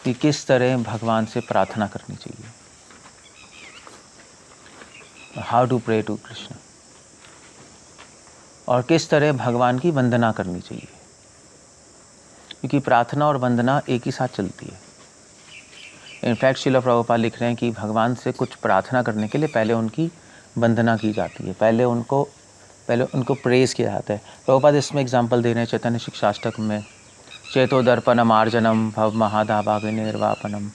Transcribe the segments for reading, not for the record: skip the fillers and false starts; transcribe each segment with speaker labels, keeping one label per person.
Speaker 1: कि किस तरह भगवान से प्रार्थना करनी चाहिए, how to pray to Krishna, और किस तरह भगवान की वंदना करनी चाहिए, क्योंकि प्रार्थना और वंदना एक ही साथ चलती है। इनफैक्ट श्रील प्रभुपाद लिख रहे हैं कि भगवान से कुछ प्रार्थना करने के लिए पहले उनकी वंदना की जाती है, पहले उनको प्रेज किया जाता है। प्रभुपाद इसमें एग्जाम्पल दे रहे हैं चैतन्य शिक्षाष्टक में, चेतो दर्पणम आर्जनम भव महादाभाग निर्वापनम।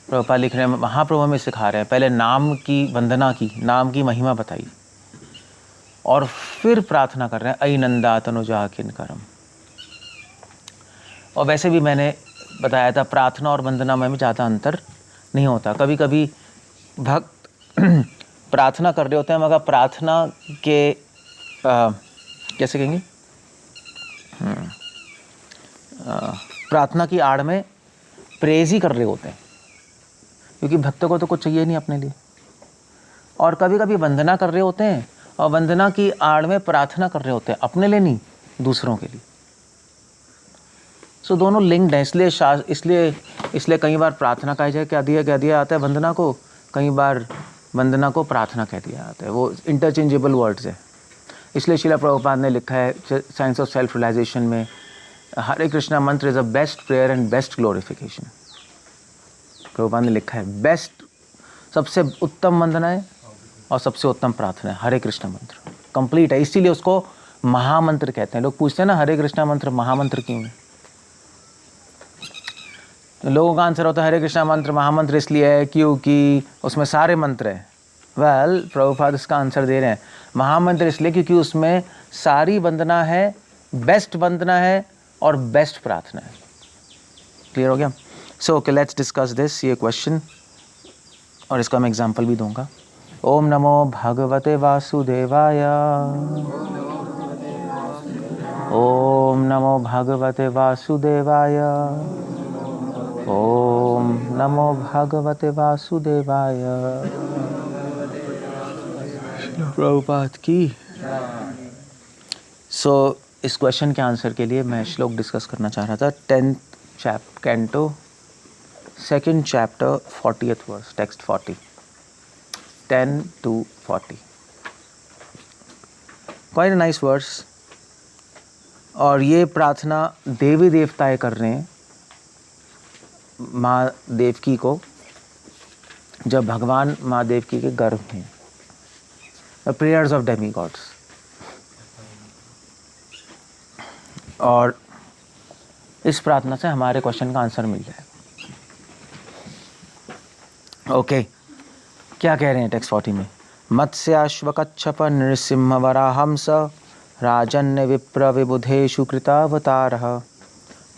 Speaker 1: प्रभुपाद लिख रहे हैं, महाप्रभु हमें सिखा रहे हैं, पहले नाम की वंदना की, नाम की महिमा बताई, और फिर प्रार्थना कर रहे हैं अई नंदा तनुजा किन्करम। और वैसे भी मैंने बताया था, प्रार्थना और वंदना में भी ज़्यादा अंतर नहीं होता। कभी कभी भक्त प्रार्थना कर रहे होते हैं, मगर प्रार्थना के कैसे कहेंगे, प्रार्थना की आड़ में प्रेज ही कर रहे होते हैं, क्योंकि भक्त को तो कुछ चाहिए नहीं अपने लिए। और कभी कभी वंदना कर रहे होते हैं, और वंदना की आड़ में प्रार्थना कर रहे होते हैं, अपने लिए नहीं, दूसरों के लिए। सो दोनों लिंक्ड हैं। इसलिए कई बार प्रार्थना कहा जाए क्या दिया जाता है वंदना को, कई बार वंदना को प्रार्थना कह दिया जाता है। वो इंटरचेंजेबल वर्ड्स है। इसलिए श्रील प्रभुपाद ने लिखा है साइंस ऑफ सेल्फ रियलाइजेशन में, हरे कृष्णा मंत्र is a best prayer and best glorification. Prabhupada ने लिखा है बेस्ट, सबसे उत्तम वंदना है और सबसे उत्तम प्रार्थना है हरे कृष्णा मंत्र, कंप्लीट है। इसीलिए उसको महामंत्र कहते हैं। लोग पूछते हैं ना हरे कृष्णा मंत्र महामंत्र क्यों है, तो लोगों का आंसर होता है हरे कृष्णा मंत्र महामंत्र इसलिए है क्योंकि उसमें सारे मंत्र हैं। वेल प्रभुपाद इसका आंसर दे रहे हैं, महामंत्र इसलिए क्योंकि उसमें सारी वंदना है, बेस्ट वंदना है और बेस्ट प्रार्थना है। क्लियर हो गया? So okay, let's discuss this. ये क्वेश्चन और इसका मैं एग्जांपल भी दूंगा। ओम नमो भगवते वासुदेवाय, ओम नमो भगवते वासुदेवाय, ओम नमो भगवते वासुदेवाय। प्रभुपाद की। सो इस क्वेश्चन के आंसर के लिए मैं श्लोक डिस्कस करना चाह रहा था। 10th canto 2nd chapter 40th verse, text 40, 10 to 40। Quite nice verse. और ये प्रार्थना देवी देवताएं कर रहे हैं माँ देवकी को, जब भगवान माँ देवकी के गर्भ में। The prayers of Demi God's. और इस प्रार्थना से हमारे क्वेश्चन का आंसर मिल जाएगा। ओके, क्या कह रहे हैं टेक्स्ट 40 में? मत्स्याश्वकच्छप नृसिंह वराहंस राजन्य विप्र विबुधेषु कृतावतारः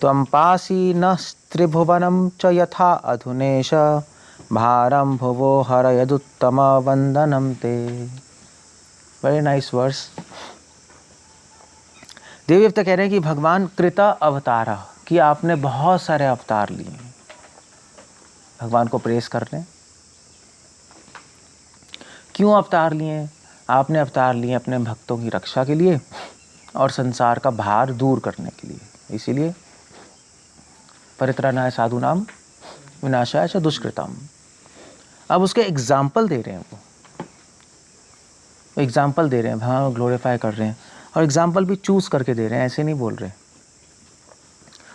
Speaker 1: त्वं पासी न त्रिभुवनं च यथा अधुनेश भारं भुवो हरयदुत्तम वंदनम ते। Very nice verse. देवी देवता कह रहे हैं कि भगवान कृता अवतार, कि आपने बहुत सारे अवतार लिए। भगवान को प्रेस कर रहे हैं। क्यों अवतार लिए? आपने अवतार लिए अपने भक्तों की रक्षा के लिए और संसार का भार दूर करने के लिए। इसीलिए परित्राणाय साधूनाम विनाशाय च दुष्कृताम। अब उसके एग्जाम्पल दे रहे हैं, वो एग्जाम्पल दे रहे हैं, भगवान को ग्लोरीफाई कर रहे हैं, और एग्जाम्पल भी चूज करके दे रहे हैं, ऐसे नहीं बोल रहे।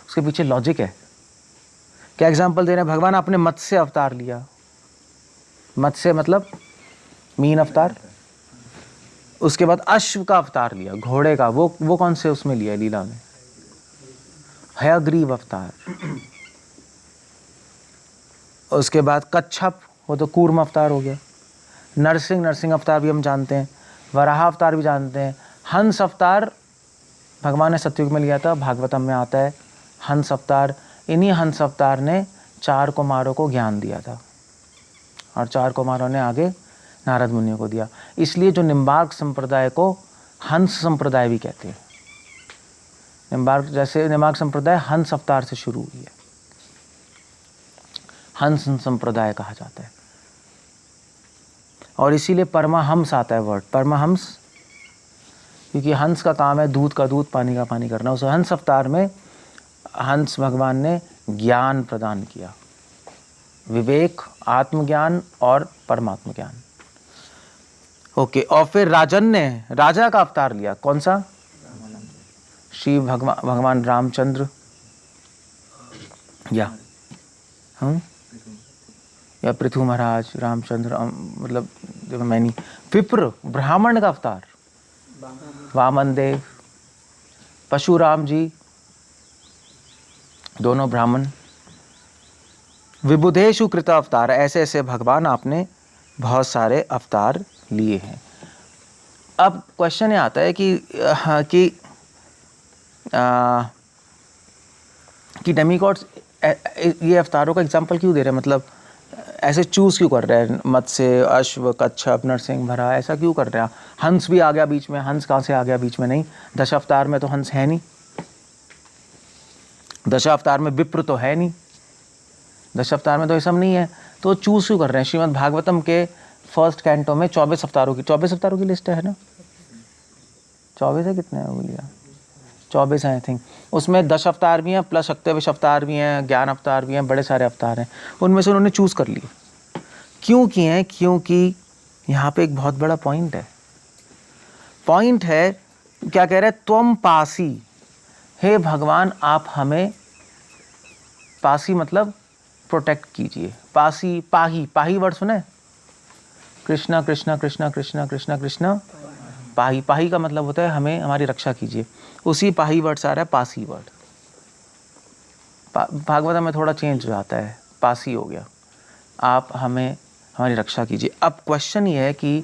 Speaker 1: उसके पीछे लॉजिक है। क्या एग्जाम्पल दे रहे हैं? भगवान आपने मत्स्य अवतार लिया। मत्स्य मतलब मीन अवतार। उसके बाद अश्व का अवतार लिया, घोड़े का। वो कौन से उसमें लिया लीला में? हयग्रीव अवतार। उसके बाद कच्छप, वो तो कूर्म अवतार हो गया। नरसिंह अवतार भी हम जानते हैं, वराह अवतार भी जानते हैं। हंस अवतार भगवान ने सतयुग में लिया था, भागवतम में आता है हंस अवतार। इन्हीं हंस अवतार ने 4 कुमारों को ज्ञान दिया था, और 4 कुमारों ने आगे नारद मुनियों को दिया। इसलिए जो निम्बार्क संप्रदाय को हंस संप्रदाय भी कहते हैं। निम्बार्क संप्रदाय हंस अवतार से शुरू हुई है, हंस संप्रदाय कहा जाता है। और इसीलिए परमाहंस आता है वर्ड, परमाहंस, क्योंकि हंस का काम है दूध का दूध, पानी का पानी करना। उस हंस अवतार में हंस भगवान ने ज्ञान प्रदान किया, विवेक, आत्मज्ञान और परमात्म ज्ञान। ओके, और फिर राजन ने राजा का अवतार लिया, कौन सा? श्री भगवान रामचंद्र या या पृथु महाराज, रामचंद्र, मतलब मैनी। विप्र ब्राह्मण का अवतार, वामन देव, परशुराम जी, दोनों ब्राह्मण। विबुधेषु कृत अवतार, ऐसे ऐसे भगवान आपने बहुत सारे अवतार लिए हैं। अब क्वेश्चन ये आता है कि डेमीगॉड्स ये अवतारों का एग्जाम्पल क्यों दे रहे हैं, मतलब ऐसे चूज क्यों कर रहे हैं? मत्स्य, अश्व, कच्छप, नरसिंह, भरा, ऐसा क्यों कर रहे हैं? हंस भी आ गया बीच में, हंस कहाँ से आ गया बीच में? नहीं, दशावतार में तो हंस है नहीं, दशावतार में विप्र तो है नहीं, दशावतार में तो ये सब नहीं है, तो चूज क्यों कर रहे हैं? श्रीमद् भागवतम के फर्स्ट कैंटो में 24 अवतारों की लिस्ट है ना, 24 है, कितने हैं बोलिए? 24 है आई थिंक। उसमें 10 अवतार भी हैं, प्लस शक्तिविश अवतार भी हैं, ज्ञान अवतार भी हैं, बड़े सारे अवतार हैं। उनमें से उन्होंने चूज कर लिए। क्यों किए हैं? क्योंकि यहाँ पे एक बहुत बड़ा पॉइंट है। क्या कह रहे हैं? त्वम पासी, हे भगवान आप हमें, पासी मतलब प्रोटेक्ट कीजिए। पासी, पाही वर्ड सुने? कृष्णा कृष्णा कृष्णा कृष्णा कृष्णा कृष्णा पाही का मतलब होता है हमें, हमारी रक्षा कीजिए। उसी पाही वर्ड से आ रहा है पासी वर्ड। भागवत में थोड़ा चेंज हो जाता है, पासी हो गया, आप हमें हमारी रक्षा कीजिए। अब क्वेश्चन ये है कि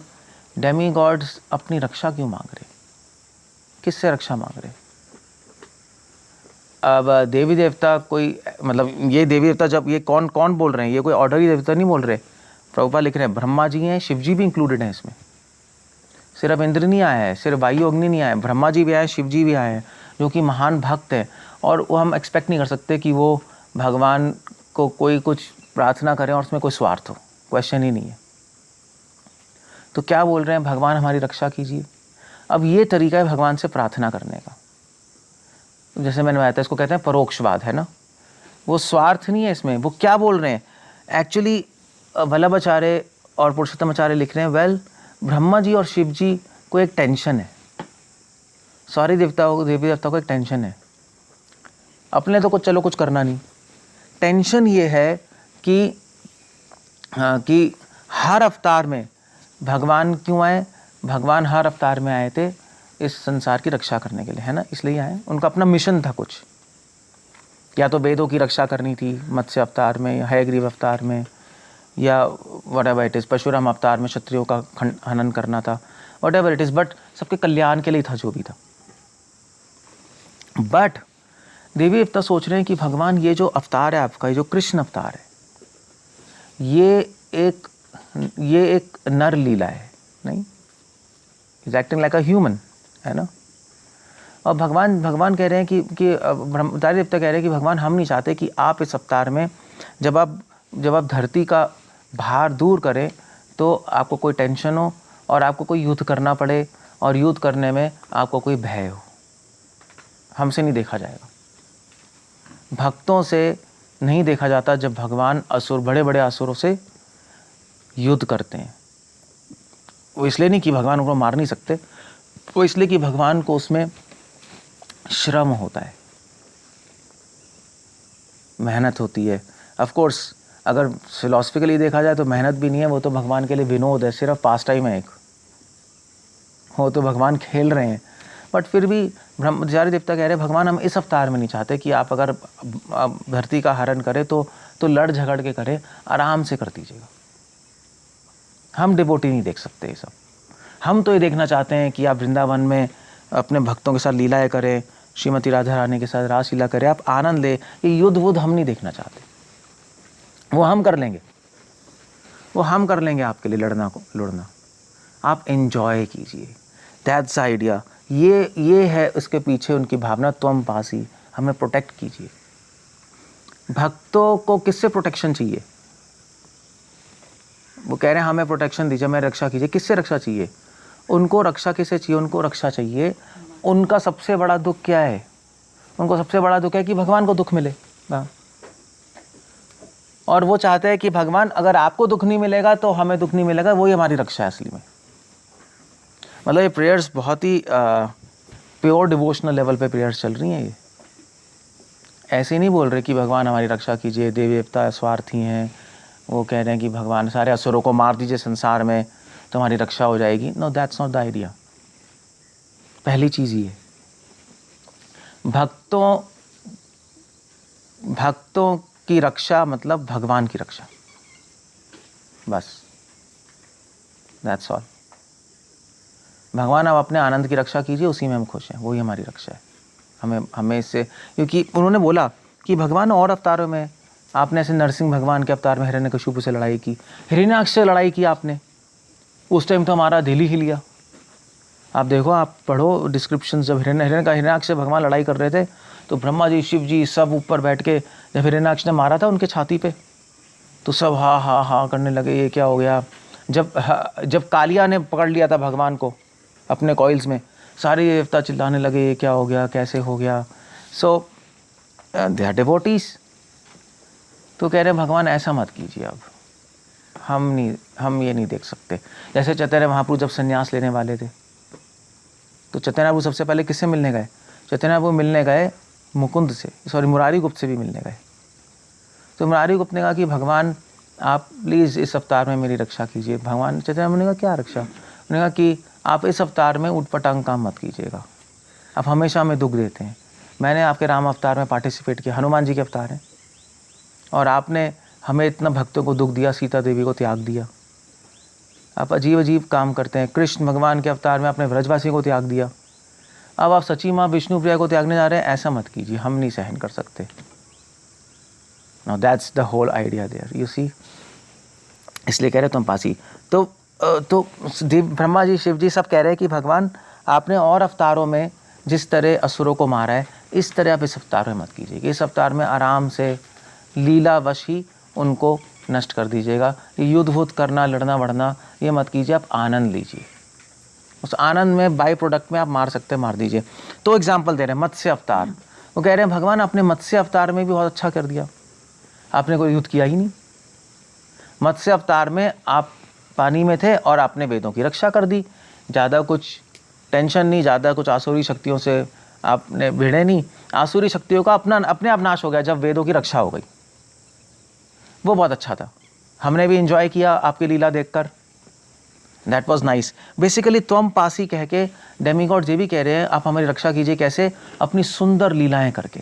Speaker 1: डेमी गॉड्स अपनी रक्षा क्यों मांग रहे? किससे रक्षा मांग रहे? अब देवी देवता कोई, मतलब ये देवी देवता जब ये कौन बोल रहे हैं? ये कोई ऑर्डरी देवता नहीं बोल रहे। प्रभुपाद लिख रहे हैं ब्रह्मा जी हैं, शिव जी भी इंक्लूडेड हैं इसमें। सिर्फ इंद्र नहीं आया है, सिर्फ वायु अग्नि नहीं आया, ब्रह्मा जी भी आए, शिव जी भी आए हैं, जो कि महान भक्त है। और वो हम एक्सपेक्ट नहीं कर सकते कि वो भगवान को कोई कुछ प्रार्थना करें और उसमें कोई स्वार्थ हो, क्वेश्चन ही नहीं है। तो क्या बोल रहे हैं? भगवान हमारी रक्षा कीजिए। अब ये तरीका है भगवान से प्रार्थना करने का, जैसे मैंने बताया था, इसको कहते हैं परोक्षवाद, है ना। वो स्वार्थ नहीं है इसमें। वो क्या बोल रहे हैं एक्चुअली? वल्लभाचार्य और पुरुषोत्तम आचार्य लिख रहे हैं, वेल ब्रह्मा जी और शिव जी को एक टेंशन है, सारी देवी देवता को एक टेंशन है। अपने तो चलो कुछ करना नहीं, टेंशन ये है कि हर अवतार में भगवान क्यों आए? भगवान हर अवतार में आए थे इस संसार की रक्षा करने के लिए, है ना, इसलिए आए। उनका अपना मिशन था कुछ, या तो वेदों की रक्षा करनी थी मत्स्य अवतार में, हयग्रीव अवतार में, या व्हाटएवर इट इज़, परशुराम अवतार में क्षत्रियों का हनन करना था, व्हाटएवर इट इज़, बट सबके कल्याण के लिए था जो भी था। बट देवी देवता सोच रहे हैं कि भगवान ये जो अवतार है आपका, ये जो कृष्ण अवतार है, ये एक नर लीला है, नहीं, is acting like a human, है ना। और भगवान कह रहे हैं कि ब्रह्मचारी देवता कह रहे हैं कि भगवान हम नहीं चाहते कि आप इस अवतार में जब आप धरती का भार दूर करें तो आपको कोई टेंशन हो और आपको कोई युद्ध करना पड़े और युद्ध करने में आपको कोई भय हो। हमसे नहीं देखा जाएगा, भक्तों से नहीं देखा जाता जब भगवान बड़े बड़े असुरों से युद्ध करते हैं। वो इसलिए नहीं कि भगवान उनको मार नहीं सकते, वो इसलिए कि भगवान को उसमें श्रम होता है, मेहनत होती है। ऑफ कोर्स अगर फिलॉसफिकली देखा जाए तो मेहनत भी नहीं है, वो तो भगवान के लिए विनोद है, सिर्फ पास टाइम है एक, वो तो भगवान खेल रहे हैं। बट फिर भी ब्रह्मचारी देवता कह रहे हैं भगवान हम इस अवतार में नहीं चाहते कि आप अगर धरती का हरण करें तो लड़ झगड़ के करें, आराम से कर दीजिएगा। हम डिवोटी नहीं देख सकते ये सब। हम तो ये देखना चाहते हैं कि आप वृंदावन में अपने भक्तों के साथ लीलाएं करें, श्रीमती राधा रानी के साथ रासलीला करें, आप आनंद ले। ये युद्ध वुद्ध हम नहीं देखना चाहते, वो हम कर लेंगे, आपके लिए लड़ना आप एंजॉय कीजिए। That's idea. ये है उसके पीछे उनकी भावना, त्वम पासी, हमें प्रोटेक्ट कीजिए। भक्तों को किससे प्रोटेक्शन चाहिए? वो कह रहे हैं हमें प्रोटेक्शन दीजिए, हमें रक्षा कीजिए। किससे रक्षा चाहिए? उनको रक्षा किससे चाहिए? उनको रक्षा चाहिए, उनका सबसे बड़ा दुख क्या है? उनको सबसे बड़ा दुख है कि भगवान को दुख मिले। और वो चाहते हैं कि भगवान अगर आपको दुख नहीं मिलेगा तो हमें दुख नहीं मिलेगा, वही हमारी रक्षा है असली में। मतलब ये प्रेयर्स बहुत ही प्योर डिवोशनल लेवल पे प्रेयर्स चल रही हैं। ये ऐसे नहीं बोल रहे कि भगवान हमारी रक्षा कीजिए, देवी देवता स्वार्थी हैं, वो कह रहे हैं कि भगवान सारे असुरों को मार दीजिए संसार में तो हमारी रक्षा हो जाएगी। No, that's not the idea. पहली चीज़ ये, भक्तों की रक्षा मतलब भगवान की रक्षा, बस, दैट्स ऑल। भगवान आप अपने आनंद की रक्षा कीजिए, उसी में हम खुश हैं, वही हमारी रक्षा है। हमें इससे, क्योंकि उन्होंने बोला कि भगवान और अवतारों में आपने ऐसे नरसिंह भगवान के अवतार में हिरण्यकशिपु से लड़ाई की, हिरण्याक्ष से लड़ाई की आपने, उस टाइम तो हमारा दिल ही हिल गया। आप देखो, आप पढ़ो डिस्क्रिप्शन, जब हिरण्याक्ष से भगवान लड़ाई कर रहे थे तो ब्रह्मा जी, शिव जी सब ऊपर बैठ के, जब हिरण्याक्ष ने मारा था उनके छाती पे तो सब हा हा हा करने लगे, ये क्या हो गया। जब कालिया ने पकड़ लिया था भगवान को अपने कॉइल्स में, सारे देवता चिल्लाने लगे, ये क्या हो गया, कैसे हो गया। सो दे आर डिवोटीज। तो कह रहे हैं भगवान ऐसा मत कीजिए, अब हम ये नहीं देख सकते। जैसे चैतन्य महाप्रभु जब संन्यास लेने वाले थे तो चैतन्य महाप्रभु सबसे पहले किससे मिलने गए? चैतन्य महाप्रभु मिलने गए मुकुंद से, मुरारी गुप्त से भी मिलने गए। तो मुरारी गुप्त ने कहा कि भगवान आप प्लीज़ इस अवतार में मेरी रक्षा कीजिए। भगवान चैतन्य महाप्रभु ने कहा क्या रक्षा? उन्होंने कहा कि आप इस अवतार में उटपटांग काम मत कीजिएगा, आप हमेशा हमें दुख देते हैं। मैंने आपके राम अवतार में पार्टिसिपेट किया, हनुमान जी के अवतार हैं, और आपने हमें इतना भक्तों को दुख दिया, सीता देवी को त्याग दिया। आप अजीब अजीब काम करते हैं। कृष्ण भगवान के अवतार में आपने व्रजवासी को त्याग दिया, अब आप सची माँ विष्णु प्रिया को त्यागने जा रहे हैं। ऐसा मत कीजिए, हम नहीं सहन कर सकते। Now that's the whole idea there, you see. इसलिए कह रहे तुम पासी। तो ब्रह्मा जी, शिव जी सब कह रहे हैं कि भगवान आपने और अवतारों में जिस तरह असुरों को मारा है, इस तरह आप इस अवतार में मत कीजिएगा। इस अवतार में आराम से लीलावश ही उनको नष्ट कर दीजिएगा। ये युद्ध वुद्ध करना, लड़ना बढ़ना ये मत कीजिए, आप आनंद लीजिए। उस आनंद में बाई प्रोडक्ट में आप मार सकते हैं, मार दीजिए। तो एग्जाम्पल दे रहे हैं मत्स्य अवतार। वो कह रहे हैं भगवान आपने मत्स्य अवतार में भी बहुत अच्छा कर दिया, आपने कोई युद्ध किया ही नहीं। मत्स्य अवतार में आप पानी में थे और आपने वेदों की रक्षा कर दी, ज़्यादा कुछ टेंशन नहीं, ज़्यादा कुछ आसुरी शक्तियों से आपने भिड़े नहीं। आसुरी शक्तियों का अपने आप नाश हो गया जब वेदों की रक्षा हो गई। वो बहुत अच्छा था, हमने भी इंजॉय किया आपकी लीला देखकर, दैट वाज नाइस। बेसिकली त्वम पासी कह के डेमीगॉड ये भी कह रहे हैं आप हमारी रक्षा कीजिए, कैसे? अपनी सुंदर लीलाएं करके।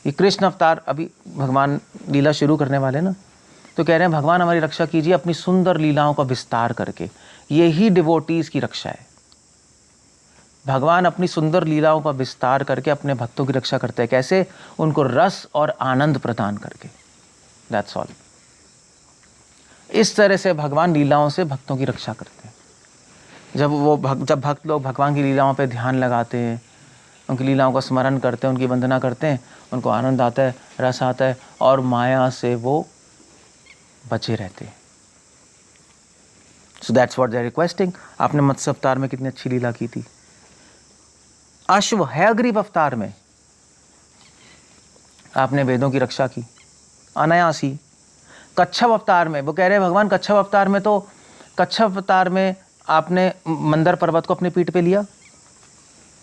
Speaker 1: ये कृष्ण अवतार, अभी भगवान लीला शुरू करने वाले ना, तो कह रहे हैं भगवान हमारी रक्षा कीजिए अपनी सुंदर लीलाओं का विस्तार करके। यही डिवोटीज की रक्षा है। भगवान अपनी सुंदर लीलाओं का विस्तार करके अपने भक्तों की रक्षा करते हैं, कैसे? उनको रस और आनंद प्रदान करके, दैट्स ऑल। इस तरह से भगवान लीलाओं से भक्तों की रक्षा करते हैं। जब भक्त लोग भगवान की लीलाओं पे ध्यान लगाते हैं, उनकी लीलाओं का स्मरण करते हैं, उनकी वंदना करते हैं, उनको आनंद आता है, रस आता है, और माया से वो बचे रहते हैं। So that's what they are requesting. आपने मत्स्य अवतार में कितनी अच्छी लीला की थी। अश्व हयग्रीव अवतार में आपने वेदों की रक्षा की अनायासी। कच्छप अवतार में वो कह रहे हैं भगवान कच्छप अवतार में, तो कच्छप अवतार में आपने मंदर पर्वत को अपने पीठ पे लिया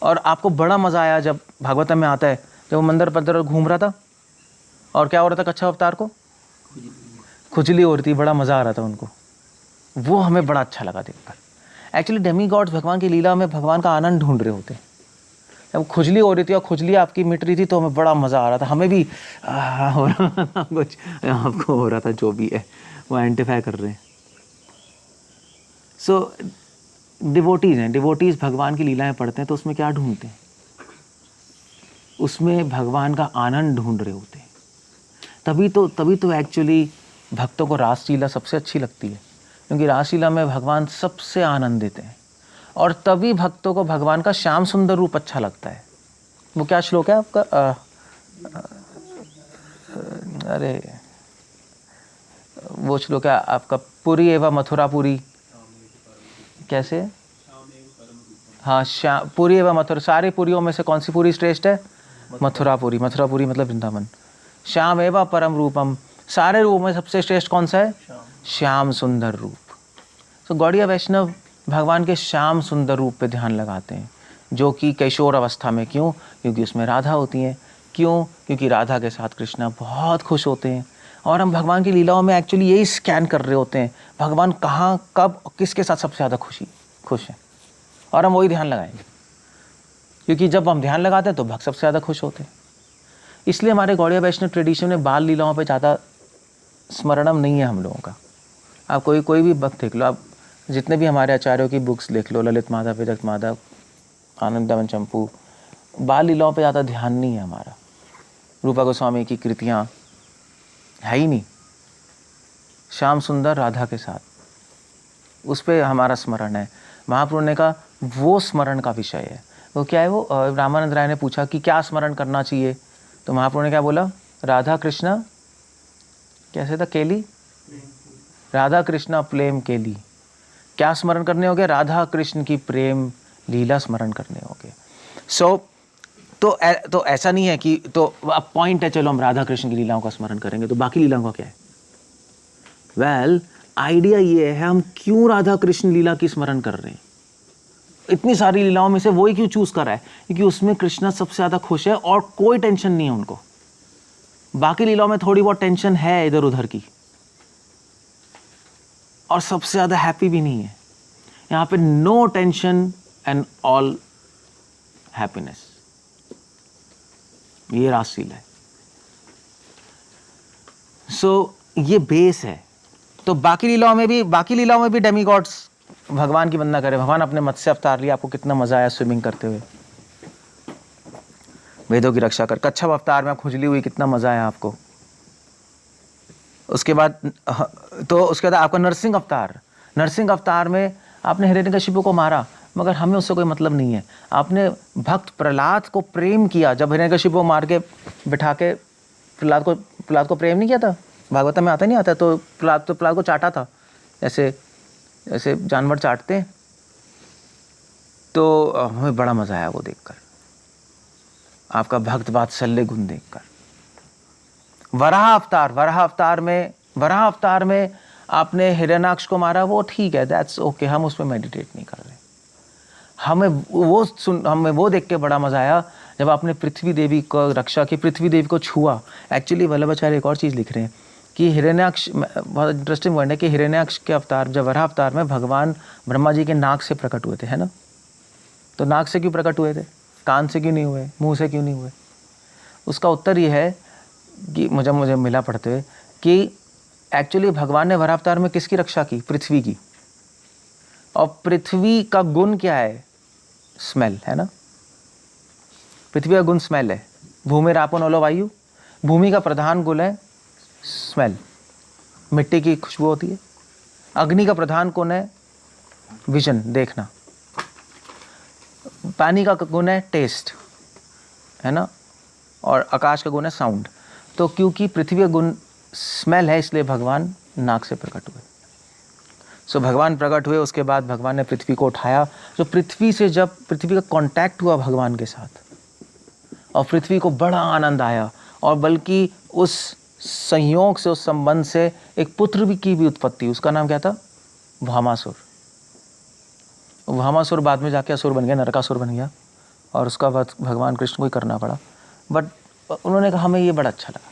Speaker 1: और आपको बड़ा मजा आया। जब भागवतम में आता है जब वो मंदर पर्वत घूम रहा था और क्या हो रहा था, कच्छप अवतार को खुजली हो रही थी, बड़ा मजा आ रहा था उनको, वो हमें बड़ा अच्छा लगा देखकर। एक्चुअली डेमीगॉड्स भगवान की लीला में भगवान का आनंद ढूंढ रहे होते हैं। जब खुजली हो रही थी और खुजली आपकी मिट रही थी तो हमें बड़ा मज़ा आ रहा था, हमें भी हो रहा था कुछ, आपको हो रहा था, जो भी है वो आइडेंटिफाई कर रहे हैं। सो डिवोटीज़ हैं, डिवोटीज़ भगवान की लीलाएं पढ़ते हैं तो उसमें क्या ढूंढते हैं? उसमें भगवान का आनंद ढूंढ रहे होते हैं। तभी तो एक्चुअली भक्तों को रासलीला सबसे अच्छी लगती है, क्योंकि रासलीला में भगवान सबसे आनंदित हैं। और तभी भक्तों को भगवान का श्याम सुंदर रूप अच्छा लगता है। वो क्या श्लोक है आपका? अरे वो श्लोक है आपका, पुरी एवं मथुरापुरी, कैसे? हाँ, पुरी एवं मथुरा, सारी पुरियों में से कौन सी पुरी श्रेष्ठ है? मथुरापुरी। मथुरापुरी मतलब वृंदावन। श्याम एवं परम रूपम, सारे रूप में सबसे श्रेष्ठ कौन सा है? श्याम सुंदर रूप। तो गौड़ीय वैष्णव भगवान के श्याम सुंदर रूप पे ध्यान लगाते हैं, जो कि किशोर अवस्था में। क्यों? क्योंकि उसमें राधा होती हैं। क्यों? क्योंकि राधा के साथ कृष्णा बहुत खुश होते हैं। और हम भगवान की लीलाओं में एक्चुअली यही स्कैन कर रहे होते हैं, भगवान कहाँ, कब, किसके साथ सबसे ज़्यादा खुश हैं, और हम वही ध्यान लगाएंगे। क्योंकि जब हम ध्यान लगाते हैं तो भक्त सबसे ज़्यादा खुश होते हैं। इसलिए हमारे गौड़ीय वैष्णव ट्रेडिशन में बाल लीलाओं पे ज़्यादा स्मरणम नहीं है हम लोगों का। आप कोई भी भक्त देख लो, आप जितने भी हमारे आचार्यों की बुक्स देख लो, ललित माधव, विरक्त माधव, आनंदवन चंपू, बाल लीलाओं पे ज़्यादा ध्यान नहीं है हमारा। रूपा गोस्वामी की कृतियाँ है ही नहीं। श्याम सुंदर राधा के साथ, उस पर हमारा स्मरण है। महाप्रभु ने कहा वो स्मरण का विषय है। वो क्या है? वो रामानंद राय ने पूछा कि क्या स्मरण करना चाहिए, तो महाप्रभु ने क्या बोला? राधा कृष्णा, कैसे था? केली, राधा कृष्णा प्रेम केली। क्या स्मरण करने होंगे? राधा कृष्ण की प्रेम लीला स्मरण करने होंगे। तो ऐसा नहीं है कि तो अब पॉइंट है चलो हम राधा कृष्ण की लीलाओं का स्मरण करेंगे, तो बाकी लीलाओं का क्या है? वेल, आइडिया ये है हम क्यों राधा कृष्ण लीला की स्मरण कर रहे हैं। इतनी सारी लीलाओं में से वही क्यों चूज कर रहा है? क्योंकि उसमें कृष्णा सबसे ज्यादा खुश है और कोई टेंशन नहीं है उनको। बाकी लीलाओं में थोड़ी बहुत टेंशन है इधर उधर की, और सबसे ज्यादा हैप्पी भी नहीं है। यहां पे no tension and all happiness, ये रासलीला है। सो ये बेस है। तो बाकी लीलाओं में भी डेमीगॉड्स भगवान की वंदना करें। भगवान अपने मत्स्य अवतार लिए, आपको कितना मजा आया स्विमिंग करते हुए, वेदों की रक्षा कर। कच्छप अवतार में खुजली हुई, कितना मजा आया आपको। उसके बाद आपका नरसिंह अवतार में आपने हिरण्यकशिपु को मारा, मगर हमें उससे कोई मतलब नहीं है। आपने भक्त प्रहलाद को प्रेम किया, जब हिरण्यकशिपु मार के बिठा के प्रहलाद को प्रेम नहीं किया था। भागवत में आता नहीं आता, तो प्रहलाद को चाटा था, ऐसे जानवर चाटते हैं। तो हमें बड़ा मजा आया वो देखकर, आपका भक्त वात्सल्य गुण देखकर। वराह अवतार में आपने हिरण्याक्ष को मारा, वो ठीक है, दैट्स ओके, हम उस पर मेडिटेट नहीं कर रहे। हमें वो देख के बड़ा मजा आया जब आपने पृथ्वी देवी को रक्षा की, पृथ्वी देवी को छुआ। एक्चुअली वल्लभाचार्य एक और चीज लिख रहे हैं कि हिरण्याक्ष, बहुत इंटरेस्टिंग वर्ड है कि हिरण्याक्ष के अवतार, जब वराह अवतार में भगवान ब्रह्मा जी के नाक से प्रकट हुए थे, है ना। तो नाक से क्यों प्रकट हुए थे? कान से क्यों नहीं हुए? मुंह से क्यों नहीं हुए? उसका उत्तर यह है कि मुझे मिला पढ़ते हुए कि एक्चुअली भगवान ने वराह अवतार में किसकी रक्षा की? पृथ्वी की। और पृथ्वी का गुण क्या है? स्मेल, है ना। पृथ्वी का गुण स्मेल है। भूमि रापो नलो वायु, भूमि का प्रधान गुण है स्मेल, मिट्टी की खुशबू होती है। अग्नि का प्रधान गुण है विजन, देखना। पानी का गुण है टेस्ट, है ना। और आकाश का गुण है साउंड। तो क्योंकि पृथ्वी का गुण स्मेल है, इसलिए भगवान नाक से प्रकट हुए। सो भगवान प्रकट हुए, उसके बाद भगवान ने पृथ्वी को उठाया। जो पृथ्वी से, जब पृथ्वी का कांटेक्ट हुआ भगवान के साथ, और पृथ्वी को बड़ा आनंद आया, और बल्कि उस संयोग से, उस संबंध से एक पुत्र की भी उत्पत्ति। उसका नाम क्या था? भामासुर। भामासुर बाद में जाके असुर बन गया, नरकासुर बन गया, और उसका वध भगवान कृष्ण को ही करना पड़ा। बट उन्होंने कहा हमें ये बड़ा अच्छा लगा,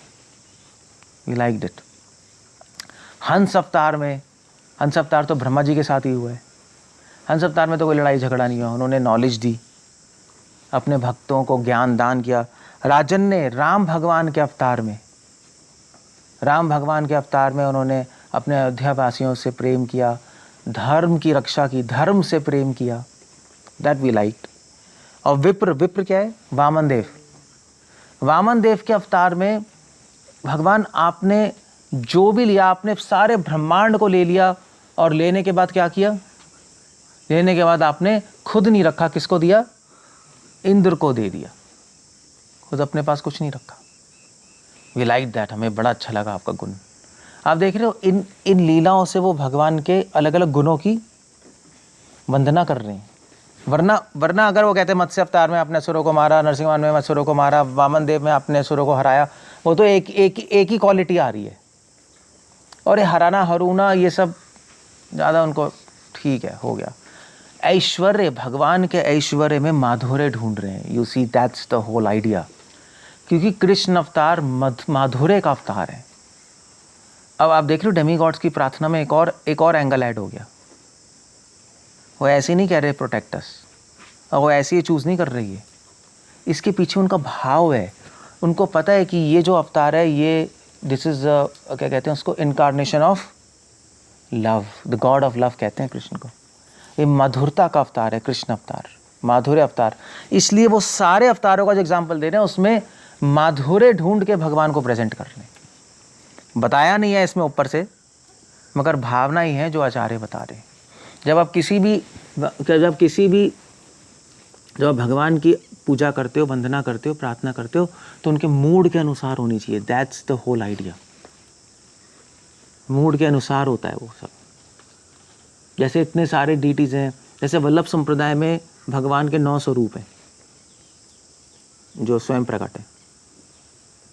Speaker 1: वी लाइक्ड इट। हंस अवतार तो ब्रह्मा जी के साथ ही हुआ है। हंस अवतार में तो कोई लड़ाई झगड़ा नहीं हुआ, उन्होंने नॉलेज दी, अपने भक्तों को ज्ञान दान किया। राजन ने राम भगवान के अवतार में उन्होंने अपने अयोध्या वासियों से प्रेम किया, धर्म की रक्षा की, धर्म से प्रेम किया, दैट वी लाइक्ड। और विप्र क्या है? वामन देव के अवतार में भगवान आपने जो भी लिया, आपने सारे ब्रह्मांड को ले लिया, और लेने के बाद क्या किया? लेने के बाद आपने खुद नहीं रखा, किसको दिया? इंद्र को दे दिया, खुद अपने पास कुछ नहीं रखा। वी लाइक दैट, हमें बड़ा अच्छा लगा आपका गुण। आप देख रहे हो इन लीलाओं से वो भगवान के अलग अलग गुणों की वंदना कर रहे हैं। वरना अगर वो कहते मत्स्य अवतार में आपने असुरों को मारा, नरसिंह में असुरों को मारा, वामन देव में आपने असुरों को हराया, वो तो एक ही क्वालिटी आ रही है। और ये हराना हरूना ये सब ज़्यादा उनको ठीक है, हो गया। ऐश्वर्य, भगवान के ऐश्वर्य में माधुर्य ढूंढ रहे हैं। You see, that's the whole idea. क्योंकि कृष्ण अवतार माधुर्य का अवतार है। अब आप देख रहे हो डेमी गॉड्स की प्रार्थना में एक और एंगल ऐड हो गया। वो ऐसे नहीं कह रहे प्रोटेक्ट अस, और वो ऐसे ही चूज नहीं कर रही है। इसके पीछे उनका भाव है। उनको पता है कि ये जो अवतार है, ये दिस इज क्या कहते हैं उसको, incarnation of love, the God of love कहते हैं कृष्ण को। ये मधुरता का अवतार है कृष्ण अवतार, माधुर्य अवतार। इसलिए वो सारे अवतारों का जो एग्जाम्पल दे रहे हैं उसमें माधुर्य ढूंढ के भगवान को प्रेजेंट कर रहे हैं। बताया नहीं है इसमें ऊपर से, मगर भावना ही है जो आचार्य बता रहे हैं। जब आप जब भगवान की पूजा करते हो, वंदना करते हो, प्रार्थना करते हो, तो उनके मूड के अनुसार होनी चाहिए। That's the whole idea. Mood के अनुसार होता है वो सब। जैसे इतने सारे डीटीज हैं, जैसे वल्लभ संप्रदाय में भगवान के 9 स्वरूप हैं जो स्वयं प्रकट है।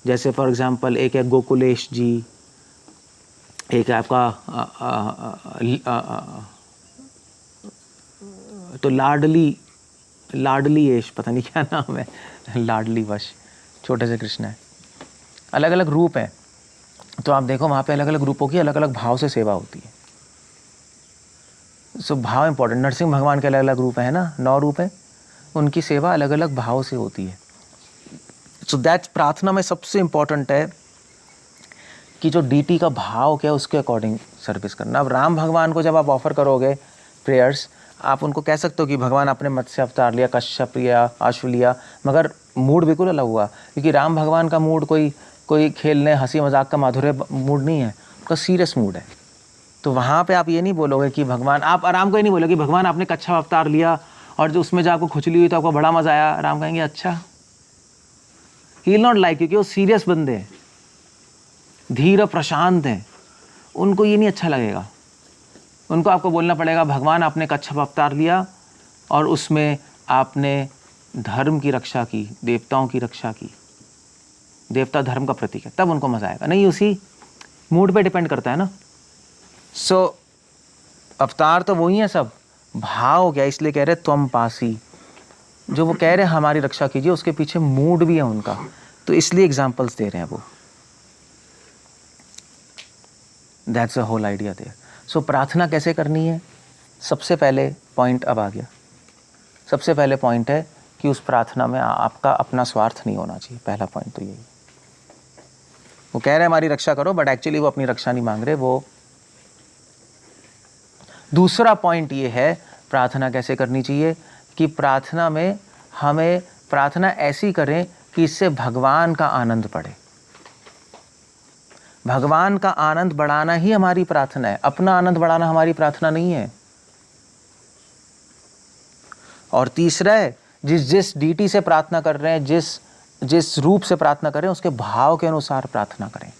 Speaker 1: जैसे फॉर एग्जाम्पल एक है गोकुलेश जी, एक है आपका तो लाडली एश, पता नहीं क्या नाम है, लाडली वश, छोटे से कृष्ण है। अलग अलग रूप है। तो आप देखो वहाँ पे अलग अलग रूपों की अलग अलग भाव से सेवा होती है। सो भाव इंपॉर्टेंट। नरसिंह भगवान के अलग अलग रूप है ना, 9 रूप है, उनकी सेवा अलग अलग भाव से होती है। सो दैट्स प्रार्थना में सबसे इंपॉर्टेंट है कि जो डीटी का भाव क्या है उसके अकॉर्डिंग सर्विस करना। अब राम भगवान को जब आप ऑफर करोगे प्रेयर्स, आप उनको कह सकते हो कि भगवान आपने मत्स्य अवतार लिया, कश्यप लिया, आशु लिया, मगर मूड बिल्कुल अलग हुआ। क्योंकि राम भगवान का मूड कोई खेलने हंसी मजाक का माधुर्य मूड नहीं है, उसका सीरियस मूड है। तो वहाँ पे आप ये नहीं बोलोगे कि भगवान, आप आराम को ये नहीं बोलोगे कि भगवान आपने कच्छा अवतार लिया और जो उसमें जो आपको खुजली हुई तो आपको बड़ा मजा आया। राम कहेंगे अच्छा, ही विल नॉट लाइक, क्योंकि वो सीरियस बंदे हैं, धीर प्रशांत हैं, उनको ये नहीं अच्छा लगेगा। उनको आपको बोलना पड़ेगा भगवान आपने कच्छप अवतार लिया और उसमें आपने धर्म की रक्षा की, देवताओं की रक्षा की, देवता धर्म का प्रतीक है, तब उनको मजा आएगा। नहीं, उसी मूड पे डिपेंड करता है ना। सो अवतार तो वही है, सब भाव क्या, इसलिए कह रहे त्वम पासी, जो वो कह रहे हमारी रक्षा कीजिए, उसके पीछे मूड भी है उनका, तो इसलिए एग्जाम्पल्स दे रहे हैं वो। That's a whole idea there. So प्रार्थना कैसे करनी है, सबसे पहले पॉइंट अब आ गया। सबसे पहले पॉइंट है कि उस प्रार्थना में आपका अपना स्वार्थ नहीं होना चाहिए। पहला पॉइंट तो यही। वो कह रहे हैं हमारी रक्षा करो, बट एक्चुअली वो अपनी रक्षा नहीं मांग रहे वो। दूसरा पॉइंट ये है प्रार्थना कैसे करनी चाहिए कि प्रार्थना में हमें प्रार्थना ऐसी करें कि इससे भगवान का आनंद बढ़े। भगवान का आनंद बढ़ाना ही हमारी प्रार्थना है, अपना आनंद बढ़ाना हमारी प्रार्थना नहीं है। और तीसरा है, जिस डीटी से प्रार्थना कर रहे हैं, जिस रूप से प्रार्थना कर रहे हैं, उसके भाव के अनुसार प्रार्थना करें।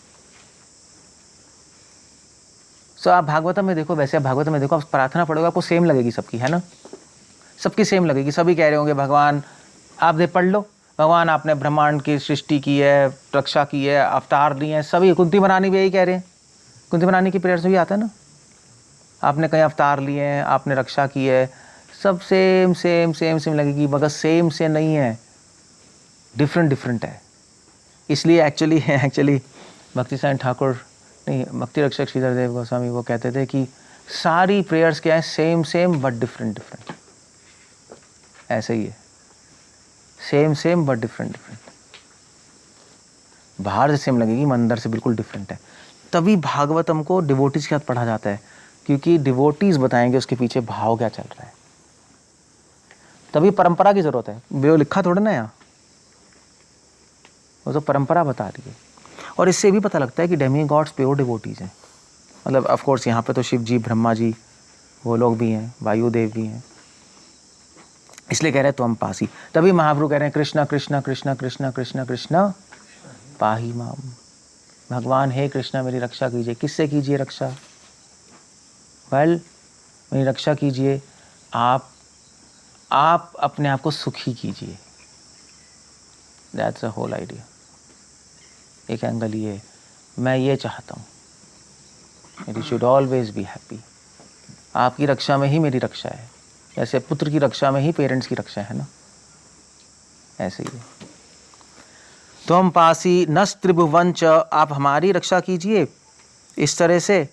Speaker 1: सो आप भागवतम में देखो, वैसे आप भागवतम में देखो, आप प्रार्थना पढ़ोगे आपको सेम लगेगी सबकी, है ना, सबकी सेम लगेगी। सभी कह रहे होंगे भगवान, आप दे पढ़ लो, भगवान आपने ब्रह्मांड की सृष्टि की है, रक्षा की है, अवतार लिए हैं, सभी। कुंती बनानी भी यही कह रहे हैं, कुंती बनानी की प्रेयर्स में भी आता है ना, आपने कई अवतार लिए हैं, आपने रक्षा की है, सब सेम सेम सेम सेम लगेगी, मगर सेम से नहीं है, डिफरेंट डिफरेंट है। इसलिए एक्चुअली भक्ति साईं ठाकुर नहीं, भक्ति रक्षक श्रीधर देव गोस्वामी वो कहते थे कि सारी प्रेयर्स क्या है, same same but different different. ऐसे ही है, same same but different different. बाहर से सेम लगेगी, अंदर से बिल्कुल डिफरेंट है। तभी भागवतम को डिवोटीज के साथ पढ़ा जाता है, क्योंकि डिवोटीज बताएंगे उसके पीछे भाव क्या चल रहा है। तभी परंपरा की जरूरत है, वो लिखा थोड़ा ना यहाँ, वो तो परंपरा बता रही है। और इससे भी पता लगता है कि डेमी गॉड्स प्योर डिवोटीज हैं। मतलब ऑफ कोर्स यहाँ पे तो शिव जी, ब्रह्मा जी, वो लोग भी हैं, वायुदेव भी हैं, इसलिए कह रहे हैं त्वम पासी। तभी महाप्रभु कह रहे हैं कृष्णा कृष्णा कृष्णा कृष्णा कृष्णा कृष्णा पाही माम। भगवान हे कृष्णा मेरी रक्षा कीजिए। किससे कीजिए रक्षा? वेल, मेरी रक्षा कीजिए, आप अपने आप को सुखी कीजिए। That's a whole idea. एक एंगल ये, मैं ये चाहता हूँ। You should always be happy. आपकी रक्षा में ही मेरी रक्षा है, जैसे पुत्र की रक्षा में ही पेरेंट्स की रक्षा है ना, ऐसे ही। त्वं पासी नस त्रिभुवन च, आप हमारी रक्षा कीजिए इस तरह से।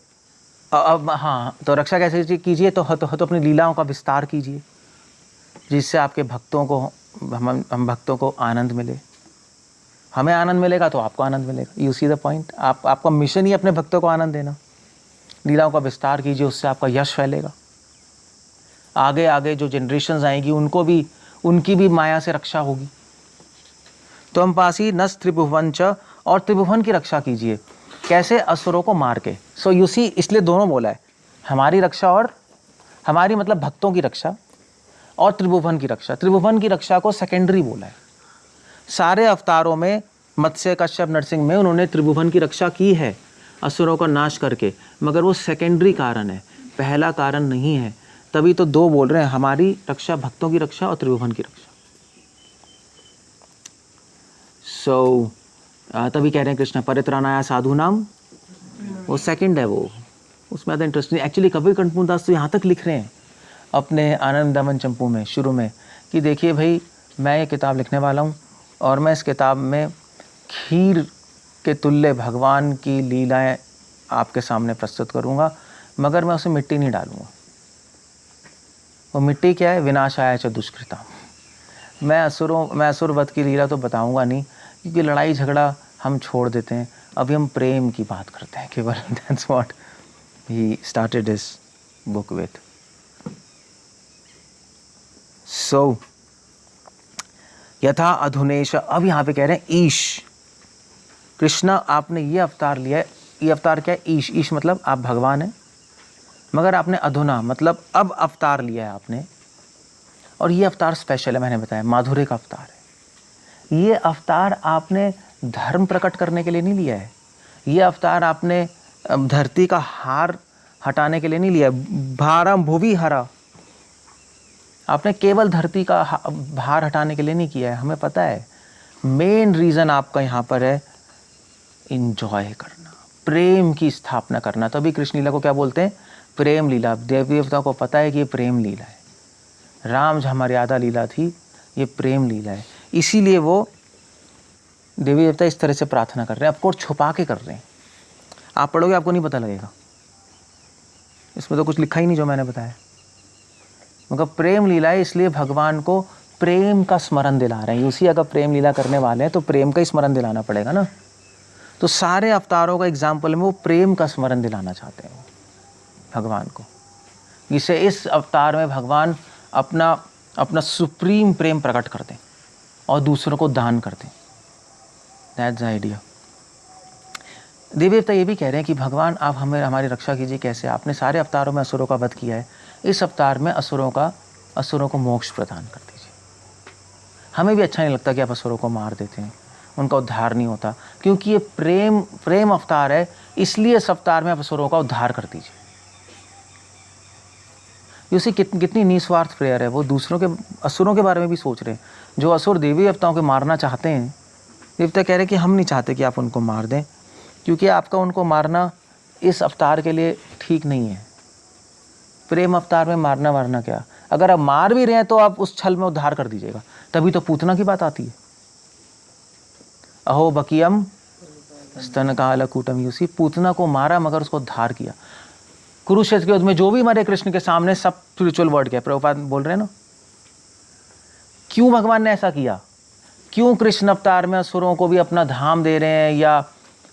Speaker 1: अब हाँ, तो रक्षा कैसे कीजिए? तो अपनी लीलाओं का विस्तार कीजिए, जिससे आपके भक्तों को, हम भक्तों को आनंद मिले। हमें आनंद मिलेगा तो आपको आनंद मिलेगा। You see the point. आपका मिशन ही अपने भक्तों को आनंद देना। लीलाओं का विस्तार कीजिए, उससे आपका यश फैलेगा। आगे आगे जो जनरेशन्स आएंगी उनको भी, उनकी भी माया से रक्षा होगी। तो हम पासी नस त्रिभुवन च, और त्रिभुवन की रक्षा कीजिए। कैसे? असुरों को मार के। सो यू सी, इसलिए दोनों बोला है, हमारी रक्षा और हमारी मतलब भक्तों की रक्षा, और त्रिभुवन की रक्षा। त्रिभुवन की रक्षा को सेकेंडरी बोला है। सारे अवतारों में, मत्स्य, कश्यप, नरसिंह में उन्होंने त्रिभुवन की रक्षा की है असुरों का नाश करके, मगर वो सेकेंडरी कारण है, पहला कारण नहीं है। तभी तो दो बोल रहे हैं, हमारी रक्षा, भक्तों की रक्षा और त्रिभुवन की रक्षा। सो तभी कह रहे हैं कृष्ण परित्राणाय साधु नाम, वो सेकंड है, वो उसमें ज़्यादा इंटरेस्ट नहीं। एक्चुअली कबीर कंठ दास तो यहाँ तक लिख रहे हैं अपने आनंद दमन चंपू में शुरू में कि देखिए भाई, मैं ये किताब लिखने वाला हूँ और मैं इस किताब में खीर के तुल्य भगवान की लीलाएं आपके सामने प्रस्तुत करूँगा, मगर मैं उसमें मिट्टी नहीं डालूँगा। वो मिट्टी क्या है? विनाशाय च दुष्कृता। मैं असुर वध की लीला तो बताऊँगा नहीं, क्योंकि लड़ाई झगड़ा हम छोड़ देते हैं। अभी हम प्रेम की बात करते हैं केवल। That's what he started his book with. So यथा अधुनेश, अब यहाँ पे कह रहे हैं ईश। कृष्णा, आपने ये अवतार लिया है। ये अवतार क्या है? ईश। ईश मतलब आप भगवान हैं, मगर आपने अधुना मतलब अब अवतार लिया है आपने। और ये अवतार स्पेशल है, मैंने बताया माधुर्य का अवतार है। ये अवतार आपने धर्म प्रकट करने के लिए नहीं लिया है। ये अवतार आपने धरती का हार हटाने के लिए नहीं लिया। भारम भुवि हरा, आपने केवल धरती का भार हटाने के लिए नहीं किया है। हमें पता है मेन रीज़न आपका यहाँ पर है इंजॉय करना, प्रेम की स्थापना करना। तभी कृष्ण लीला को क्या बोलते हैं? प्रेम लीला। देवी देवता को पता है कि ये प्रेम लीला है। राम जहाँ मर्यादा लीला थी, ये प्रेम लीला है। इसीलिए वो देवी देवता इस तरह से प्रार्थना कर रहे हैं, आपको छुपा के कर रहे हैं। आप पढ़ोगे आपको नहीं पता लगेगा, इसमें तो कुछ लिखा ही नहीं जो मैंने बताया। मगर प्रेम लीला है, इसलिए भगवान को प्रेम का स्मरण दिला रहे हैं। उसी अगर प्रेम लीला करने वाले हैं तो प्रेम का ही स्मरण दिलाना पड़ेगा ना। तो सारे अवतारों का एग्जाम्पल में वो प्रेम का स्मरण दिलाना चाहते हैं भगवान को। जिससे इस अवतार में भगवान अपना सुप्रीम प्रेम प्रकट करते हैं और दूसरों को दान करते हैं। That's the idea. देवी देवता ये भी कह रहे हैं कि भगवान आप हमारी रक्षा कीजिए। कैसे? आपने सारे अवतारों में असुरों का वध किया है, इस अवतार में असुरों को मोक्ष प्रदान कर दीजिए। हमें भी अच्छा नहीं लगता कि आप असुरों को मार देते हैं, उनका उद्धार नहीं होता, क्योंकि ये प्रेम अवतार है। इसलिए इस अवतार में आप असुरों का उद्धार कर दीजिए। उसी कितनी निस्वार्थ प्रेयर है। वो दूसरों के, असुरों के बारे में भी सोच रहे हैं। जो असुर देवी देवताओं को मारना चाहते हैं, देवता कह रहे हैं कि हम नहीं चाहते कि आप उनको मार दें, क्योंकि आपका उनको मारना इस अवतार के लिए ठीक नहीं है। प्रेम अवतार में मारना क्या, अगर आप मार भी रहे हैं तो आप उस छल में उद्धार कर दीजिएगा। तभी तो पूतना की बात आती है। अहो बकियम स्तन कालकूटम। यूसी, पूतना को मारा मगर उसको उद्धार किया। कुरुक्षेत्र के युद्ध में जो भी मरे कृष्ण के सामने, सब स्पिरिचुअल वर्ड क्या प्रभुपाद बोल रहे हैं ना। क्यों भगवान ने ऐसा किया? क्यों कृष्ण अवतार में असुरों को भी अपना धाम दे रहे हैं, या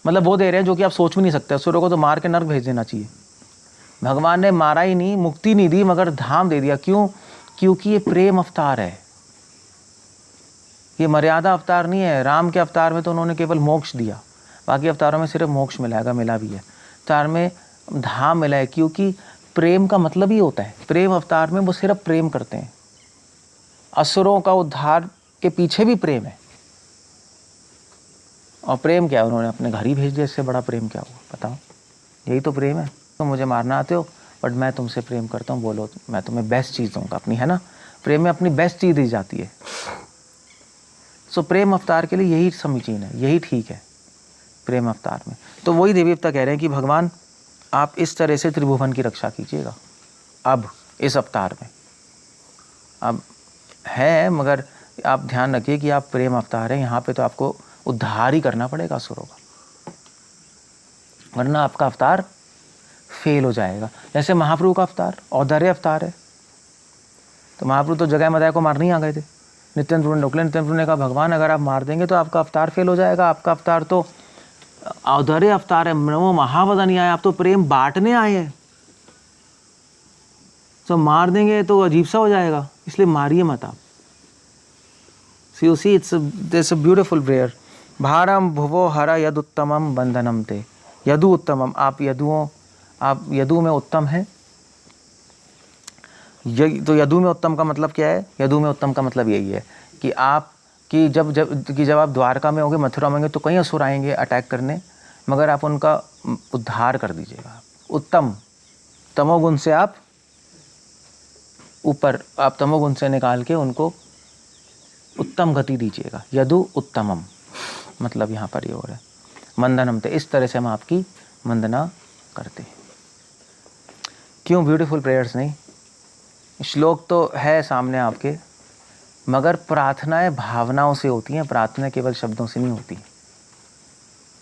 Speaker 1: मतलब वो दे रहे हैं जो कि आप सोच भी नहीं सकते। असुरों को तो मार के नर्क भेज देना चाहिए। भगवान ने मारा ही नहीं, मुक्ति नहीं दी, मगर धाम दे दिया। क्यों? क्योंकि ये प्रेम अवतार है, ये मर्यादा अवतार नहीं है। राम के अवतार में तो उन्होंने केवल मोक्ष दिया, बाकी अवतारों में सिर्फ मोक्ष मिलाएगा, मिला भी है। अवतार में धाम मिला है, क्योंकि प्रेम का मतलब ही होता है। प्रेम अवतार में वो सिर्फ प्रेम करते हैं। असुरों का उद्धार के पीछे भी प्रेम है। और प्रेम क्या है? उन्होंने अपने घर ही भेज दिया। इससे बड़ा प्रेम क्या हुआ? बताओ, यही तो प्रेम है। तुम मुझे मारना आते हो, बट मैं तुमसे प्रेम करता हूँ, बोलो मैं तुम्हें बेस्ट चीज़ दूंगा अपनी, है ना। प्रेम में अपनी बेस्ट चीज़ दी जाती है। सो प्रेम अवतार के लिए यही समीचीन है, यही ठीक है प्रेम अवतार में। तो वही देवी देवता कह रहे हैं कि भगवान आप इस तरह से त्रिभुवन की रक्षा कीजिएगा अब इस अवतार में। अब है, मगर आप ध्यान रखिए कि आप प्रेम अवतार हैं, यहाँ पे तो आपको उद्धार ही करना पड़ेगा असुरों का, वरना आपका अवतार फेल हो जाएगा। जैसे महाप्रभु का अवतार औदार्य अवतार है, तो महाप्रभु तो जगह मदाय को मारने ही आ गए थे। नित्यानंद प्रभु ने रोक लिया। नित्यानंद प्रभु ने कहा भगवान अगर आप मार देंगे तो आपका अवतार फेल हो जाएगा, आपका अवतार तो औदार्य अवतार है, वो महावदनी आए, आप तो प्रेम बांटने आए हैं, तो मार देंगे तो अजीब सा हो जाएगा, इसलिए मारिए मत आप। So you see, there's a beautiful prayer. भारम भुवो हर यदुत्तमम बंधनम ते। यदु उत्तमम, आप यदु में उत्तम हैं। तो यदु में उत्तम का मतलब क्या है? यदु में उत्तम का मतलब यही है कि आप जब आप द्वारका में होंगे, मथुरा में होंगे, तो कई असुर आएंगे अटैक करने, मगर आप उनका उद्धार कर दीजिएगा। उत्तम, तमोगुण से आप ऊपर, आप तमोगुण से निकाल के उनको उत्तम गति दीजिएगा। यदु उत्तमम मतलब यहाँ पर ये हो रहा है मंदनम ते। इस तरह से हम आपकी वंदना करते हैं। क्यों ब्यूटीफुल प्रेयर्स नहीं? श्लोक तो है सामने आपके, मगर प्रार्थनाएं भावनाओं से होती हैं, प्रार्थना केवल शब्दों से नहीं होती।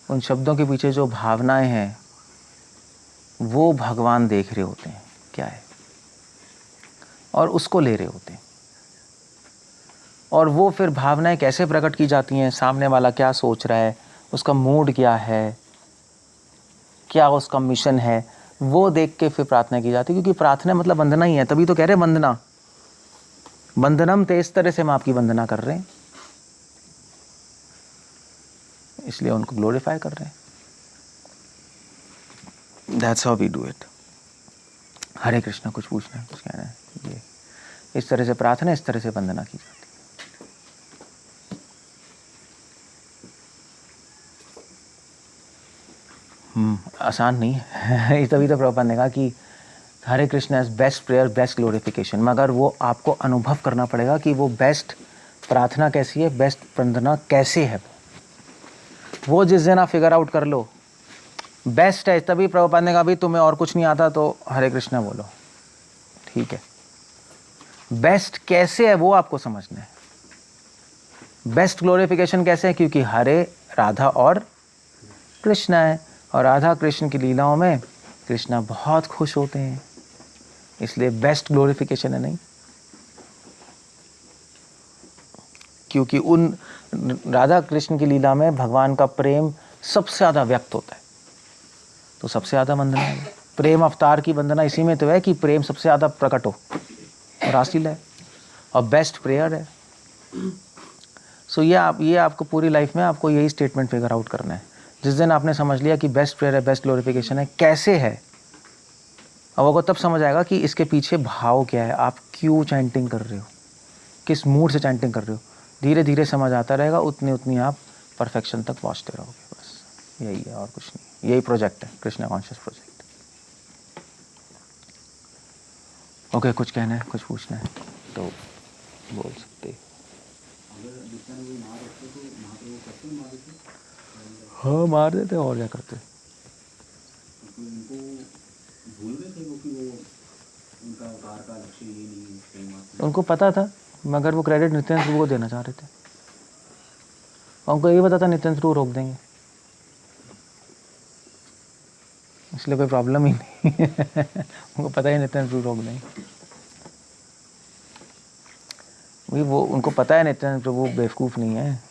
Speaker 1: उन शब्दों के पीछे जो भावनाएं हैं वो भगवान देख रहे होते हैं क्या है, और उसको ले रहे होते हैं। और वो फिर भावनाएं कैसे प्रकट की जाती हैं, सामने वाला क्या सोच रहा है, उसका मूड क्या है, क्या उसका मिशन है, वो देख के फिर प्रार्थना की जाती है। क्योंकि प्रार्थना मतलब वंदना ही है, तभी तो कह रहे हैं वंदना। वंदनम ते, इस तरह से हम आपकी वंदना कर रहे हैं, इसलिए उनको ग्लोरीफाई कर रहे हैं। That's how we do it. Hare Krishna, कुछ पूछना है, कुछ कहना है? ये इस तरह से प्रार्थना, इस तरह से वंदना की जाती है। आसान नहीं है। तभी तो प्रभुपाद ने कहा कि Hare Krishna is best prayer, best glorification. मगर वो आपको अनुभव करना पड़ेगा कि वो बेस्ट प्रार्थना कैसी है, बेस्ट वंदना कैसे है। वो जिस दिन आप फिगर आउट कर लो बेस्ट है, तभी प्रभुपाद ने कहा भाई तुम्हें और कुछ नहीं आता तो हरे कृष्णा बोलो, ठीक है। बेस्ट कैसे है वो आपको समझना है। बेस्ट ग्लोरिफिकेशन कैसे है? क्योंकि हरे राधा और कृष्णा है, और राधा कृष्ण की लीलाओं में कृष्णा बहुत खुश होते हैं, इसलिए बेस्ट ग्लोरिफिकेशन है। नहीं, क्योंकि उन राधा कृष्ण की लीला में भगवान का प्रेम सबसे ज़्यादा व्यक्त होता है, तो सबसे ज़्यादा वंदना है। प्रेम अवतार की वंदना इसी में तो है कि प्रेम सबसे ज़्यादा प्रकट हो, रासलीला है और बेस्ट प्रेयर है। सो ये आपको पूरी लाइफ में आपको यही स्टेटमेंट फिगर आउट करना है। जिस दिन आपने समझ लिया कि बेस्ट प्रेयर है, बेस्ट ग्लोरिफिकेशन है, कैसे है, अब आपको तब समझ आएगा कि इसके पीछे भाव क्या है, आप क्यों चैंटिंग कर रहे हो, किस मूड से चैंटिंग कर रहे हो। धीरे धीरे समझ आता रहेगा, उतनी आप परफेक्शन तक पहुँचते रहोगे। बस यही है और कुछ नहीं। यही प्रोजेक्ट है, कृष्णा कॉन्शियस प्रोजेक्ट। ओके, कुछ कहना है, कुछ पूछना है तो बोल सकते। हाँ, मार देते और क्या करते। उनको पता था, मगर वो क्रेडिट नित्यानंद प्रभु को देना चाह रहे थे। उनको ये पता था नित्यानंद प्रभु रोक देंगे, इसलिए कोई प्रॉब्लम ही नहीं। उनको पता ही नित्यानंद प्रभु रोक देंगे। वो उनको पता है नित्यानंद प्रभु बेवकूफ़ नहीं है।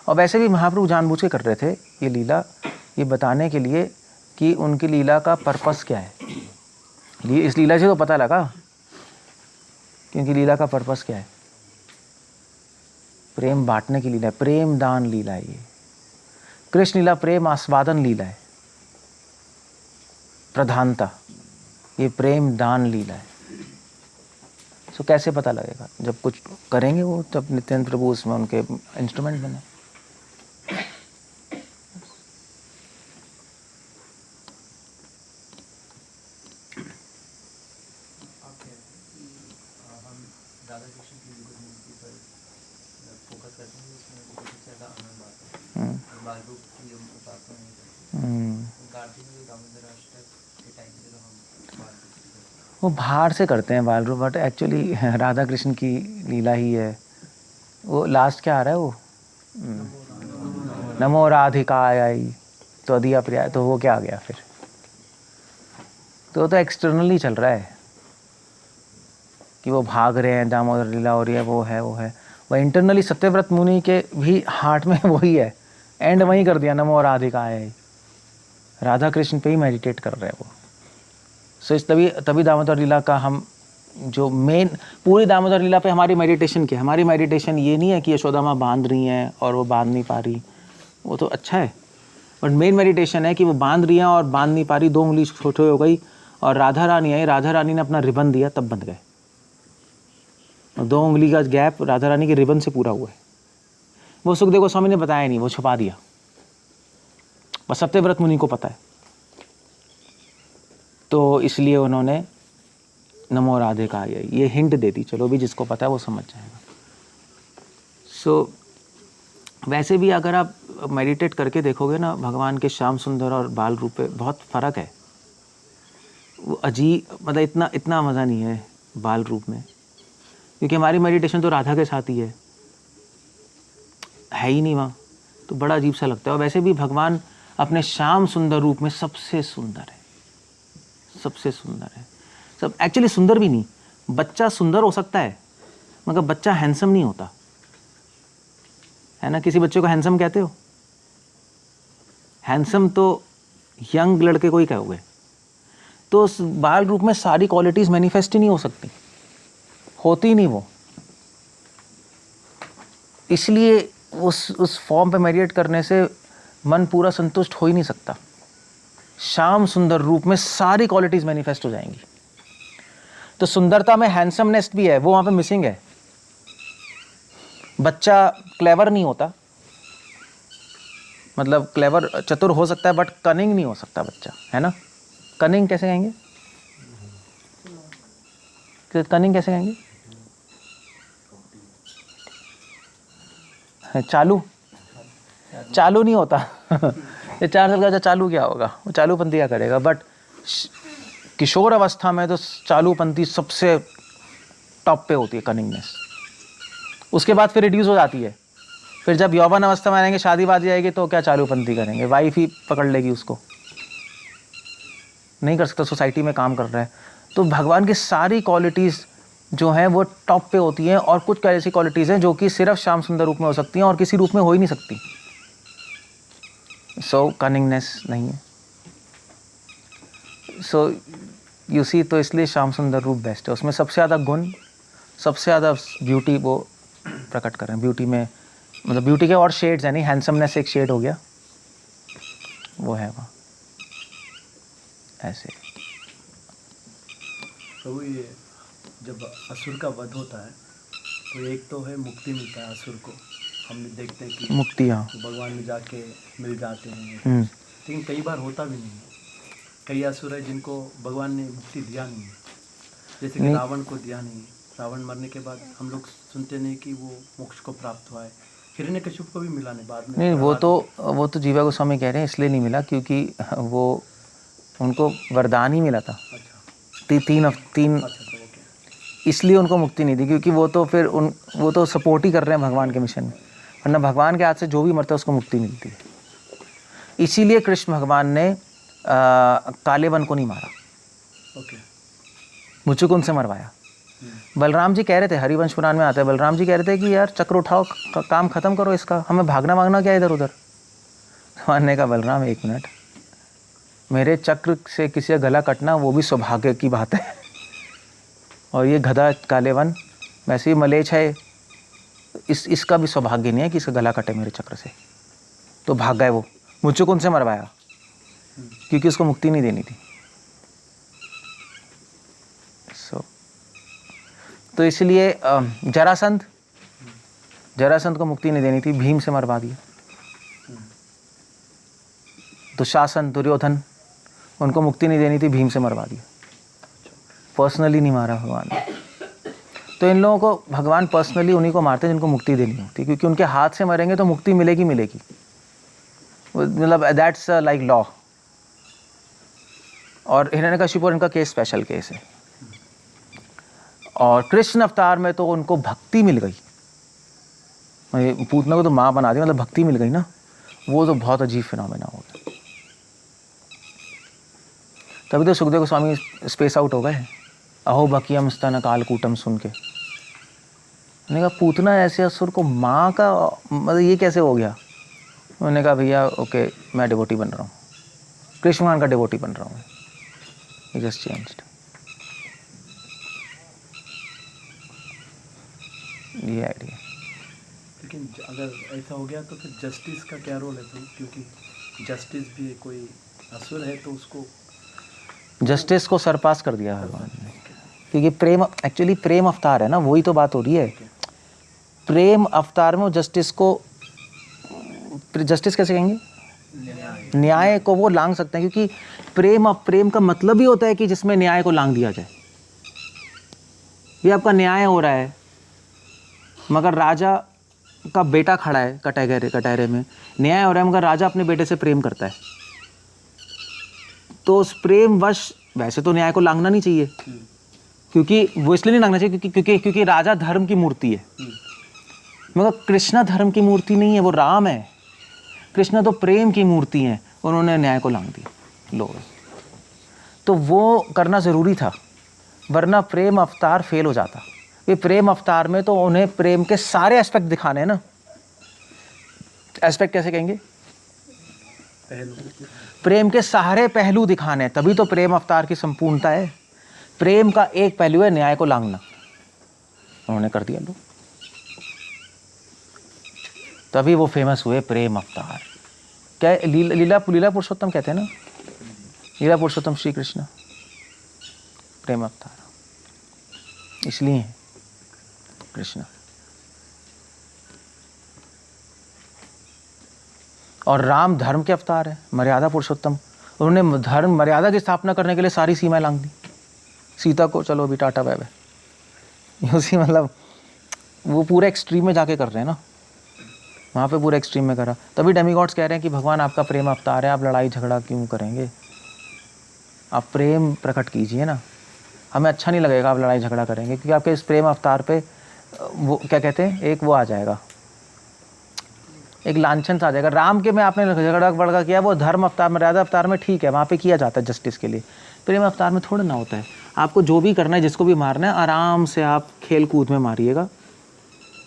Speaker 1: और वैसे भी महाप्रभु जानबूझ के कर रहे थे ये लीला, ये बताने के लिए कि उनकी लीला का पर्पस क्या है। इस लीला से तो पता लगा कि उनकी लीला का पर्पस क्या है। प्रेम बांटने की लीला है, प्रेम दान लीला है। ये कृष्ण लीला प्रेम आस्वादन लीला है प्रधानता, ये प्रेम दान लीला है। सो कैसे पता लगेगा? जब कुछ करेंगे वो, तब नित्यानंद प्रभु उसमें उनके इंस्ट्रूमेंट बने। वो बाहर से करते हैं बाल रूप, बट एक्चुअली राधा कृष्ण की लीला ही है। वो लास्ट क्या आ रहा है वो नमो राधिकायै त्वदीया प्रिया, तो वो क्या आ गया फिर? तो एक्सटर्नली चल रहा है कि वो भाग रहे हैं, दामोदर लीला हो रही है, वो है वो इंटरनली सत्यव्रत मुनि के भी हार्ट में वही है, एंड वही कर दिया नमो राधिकायै, राधा कृष्ण पे ही मेडिटेट कर रहे हैं वो। सो इस तभी दामोदर लीला का हम जो मेन पूरी दामोदर लीला पे हमारी मेडिटेशन क्या है? हमारी मेडिटेशन ये नहीं है कि यशोदा माँ बांध रही हैं और वो बांध नहीं पा रही, वो तो अच्छा है, बट मेन मेडिटेशन है कि वो बांध रही हैं और बांध नहीं पा रही, 2 उंगली छोटे हो गई और राधा रानी आई, राधा रानी ने अपना रिबन दिया तब बंध गए, और 2 उंगली का गैप राधा रानी के रिबन से पूरा हुआ है। वो सुखदेव गोस्वामी ने बताया नहीं, वो छुपा दिया, बस सत्यव्रत मुनि को पता है, तो इसलिए उन्होंने नमो राधिकायै ये हिंट दे दी। चलो भी जिसको पता है वो समझ जाएगा। सो वैसे भी अगर आप मेडिटेट करके देखोगे ना, भगवान के श्याम सुंदर और बाल रूप पे बहुत फ़र्क है। वो अजीब, मतलब इतना मज़ा नहीं है बाल रूप में, क्योंकि हमारी मेडिटेशन तो राधा के साथ ही है ही नहीं वहाँ, तो बड़ा अजीब सा लगता है। और वैसे भी भगवान अपने श्याम सुंदर रूप में सबसे सुंदर है, सबसे सुंदर है। सब एक्चुअली सुंदर भी नहीं, बच्चा सुंदर हो सकता है मगर बच्चा हैंडसम नहीं होता है ना। किसी बच्चे को हैंडसम कहते हो? हैंडसम तो यंग लड़के को ही कहोगे। तो उस बाल रूप में सारी क्वालिटीज मैनिफेस्ट ही नहीं हो सकती, होती ही नहीं वो, इसलिए उस फॉर्म पे मेडिटेट करने से मन पूरा संतुष्ट हो ही नहीं सकता। श्याम सुंदर रूप में सारी क्वालिटीज मैनिफेस्ट हो जाएंगी। तो सुंदरता में हैंडसमनेस भी है, वो वहां पे मिसिंग है। बच्चा क्लेवर नहीं होता, मतलब क्लेवर चतुर हो सकता है बट कनिंग नहीं हो सकता बच्चा, है ना। कनिंग कैसे कहेंगे? कनिंग कैसे कहेंगे? चालू नहीं होता। ये 4 साल का बच्चा चालू क्या होगा? वो चालूपंथी क्या करेगा? बट किशोर अवस्था में तो चालूपंथी सबसे टॉप पे होती है, कनिंगनेस। उसके बाद फिर रिड्यूस हो जाती है। फिर जब यौवन अवस्था में आएंगे, शादी बाजी आएगी, तो क्या चालूपंथी करेंगे? वाइफ ही पकड़ लेगी उसको, नहीं कर सकता, सोसाइटी में काम कर रहा है। तो भगवान की सारी क्वालिटीज़ जो हैं वो टॉप पे होती हैं, और कुछ ऐसी क्वालिटीज़ हैं जो कि सिर्फ श्याम सुंदर रूप में हो सकती हैं और किसी रूप में हो ही नहीं सकती। सो कनिंगनेस नहीं है। सो यू सी, तो इसलिए श्याम सुंदर रूप बेस्ट है। उसमें सबसे ज़्यादा गुण, सबसे ज़्यादा ब्यूटी वो प्रकट करें। ब्यूटी में मतलब ब्यूटी के और शेड्स हैं, नहीं हैंडसमनेस एक शेड हो गया, वो है वहाँ ऐसे।
Speaker 2: तो ये जब असुर का वध होता है तो एक तो है मुक्ति मिलता है असुर को, हम देखते हैं कि
Speaker 1: मुक्ति, हाँ,
Speaker 2: भगवान में जाके मिल जाते हैं। लेकिन कई बार होता भी नहीं है। कई असुर है जिनको भगवान ने मुक्ति दिया नहीं है, जैसे कि रावण को दिया नहीं। रावण मरने के बाद हम लोग सुनते नहीं कि वो मोक्ष को प्राप्त हुआ है। हिरण्यकश्यप को भी मिला नहीं बाद में।
Speaker 1: नहीं, वो तो जीवा गोस्वामी कह रहे हैं इसलिए नहीं मिला क्योंकि वो उनको वरदान ही मिला था।
Speaker 2: अच्छा।
Speaker 1: तीन इसलिए उनको मुक्ति नहीं दी, क्योंकि वो तो फिर वो तो सपोर्ट ही कर रहे हैं भगवान के मिशन में, वरना भगवान के हाथ से जो भी मरता है उसको मुक्ति मिलती है। इसीलिए कृष्ण भगवान ने काले वन को नहीं मारा, मुचुकुंद से मरवाया। बलराम जी कह रहे थे, हरिवंश पुराण में आता है, बलराम जी कह रहे थे कि यार चक्र उठाओ, काम खत्म करो इसका, हमें भागना भागना क्या इधर उधर। भगवान ने कहा, बलराम 1 मिनट, मेरे चक्र से किसी का गला कटना वो भी सौभाग्य की बात है, और ये गधा कालेवन वैसे ही मलेच्छ है, इसका भी सौभाग्य नहीं है कि इसका गला कटे मेरे चक्र से। तो भाग गए वो, मुचुकुंद से मरवाया क्योंकि उसको मुक्ति नहीं देनी थी। तो इसलिए जरासंध को मुक्ति नहीं देनी थी, भीम से मरवा दिया। दुशासन, दुर्योधन, उनको मुक्ति नहीं देनी थी, भीम से मरवा दिया। पर्सनली नहीं मारा भगवान ने। तो इन लोगों को भगवान पर्सनली उन्हीं को मारते हैं जिनको मुक्ति देनी होती, क्योंकि उनके हाथ से मरेंगे तो मुक्ति मिलेगी। मतलब दैट्स लाइक लॉ, और हिरण्यकशिपु इनका केस स्पेशल केस है। और कृष्ण अवतार में तो उनको भक्ति मिल गई, पूतना को तो माँ बना दी, मतलब भक्ति मिल गई ना, वो तो बहुत अजीब फिनोमेना हो गया। तभी तो सुखदेव गोस्वामी स्पेस आउट हो गए, अहो बकियम स्तन कालकूटम सुन के। मैंने कहा पूतना ऐसे असुर को माँ का मतलब ये कैसे हो गया? उन्होंने कहा भैया ओके मैं डिवोटी बन रहा हूँ, कृष्ण भगवान का डिवोटी बन रहा हूँ मैं। He just changed. ये आइडिया।
Speaker 2: लेकिन अगर ऐसा हो गया तो फिर जस्टिस का क्या रोल है? क्योंकि जस्टिस भी कोई असुर है तो उसको
Speaker 1: जस्टिस को सरपास कर दिया भगवान ने, क्योंकि प्रेम एक्चुअली प्रेम अवतार है ना, वही तो बात हो रही है। प्रेम अवतार में जस्टिस को, जस्टिस कैसे कहेंगे, न्याय को वो लांग सकते हैं, क्योंकि प्रेम का मतलब ही होता है कि जिसमें न्याय को लांग दिया जाए। ये आपका न्याय हो रहा है, मगर राजा का बेटा खड़ा है कटहरे में, न्याय हो रहा है, मगर राजा अपने बेटे से प्रेम करता है, तो उस प्रेम वश वैसे तो न्याय को लांघना नहीं चाहिए, क्योंकि वो इसलिए नहीं लांघना चाहिए क्योंकि राजा धर्म की मूर्ति है, मगर कृष्णा धर्म की मूर्ति नहीं है, वो राम है। कृष्ण तो प्रेम की मूर्ति है, उन्होंने न्याय को लांघ दिया। लो, तो वो करना ज़रूरी था, वरना प्रेम अवतार फेल हो जाता। ये प्रेम अवतार में तो उन्हें प्रेम के सारे एस्पेक्ट दिखाने हैं ना। एस्पेक्ट कैसे कहेंगे,
Speaker 2: पहलू,
Speaker 1: प्रेम के सारे पहलू दिखाने हैं, तभी तो प्रेम अवतार की संपूर्णता है। प्रेम का एक पहलू है न्याय को लांघना, उन्होंने कर दिया। लो, तभी वो फेमस हुए प्रेम अवतार। क्या लीला पुरुषोत्तम कहते हैं ना, लीला पुरुषोत्तम श्री कृष्ण प्रेम अवतार इसलिए है कृष्ण। और राम धर्म के अवतार है, मर्यादा पुरुषोत्तम। उन्होंने धर्म मर्यादा की स्थापना करने के लिए सारी सीमाएं लांघ दी। सीता को चलो अभी टाटा बाय बाय, उसी मतलब वो पूरे एक्सट्रीम में जाके कर रहे हैं ना, वहाँ पे पूरे एक्सट्रीम में करा। तभी डेमीगॉड्स कह रहे हैं कि भगवान आपका प्रेम अवतार है, आप लड़ाई झगड़ा क्यों करेंगे, आप प्रेम प्रकट कीजिए ना, हमें अच्छा नहीं लगेगा आप लड़ाई झगड़ा करेंगे, क्योंकि आपके इस प्रेम अवतार पे वो क्या कहते हैं, एक वो आ जाएगा, एक लांछन सा आ जाएगा। राम के में आपने झगड़ा बड़का किया, वो धर्म अवतार मर्यादा अवतार में ठीक है, वहाँ पे किया जाता है जस्टिस के लिए। प्रेम अवतार में थोड़ा ना होता है। आपको जो भी करना है, जिसको भी मारना है, आराम से आप खेल कूद में मारिएगा,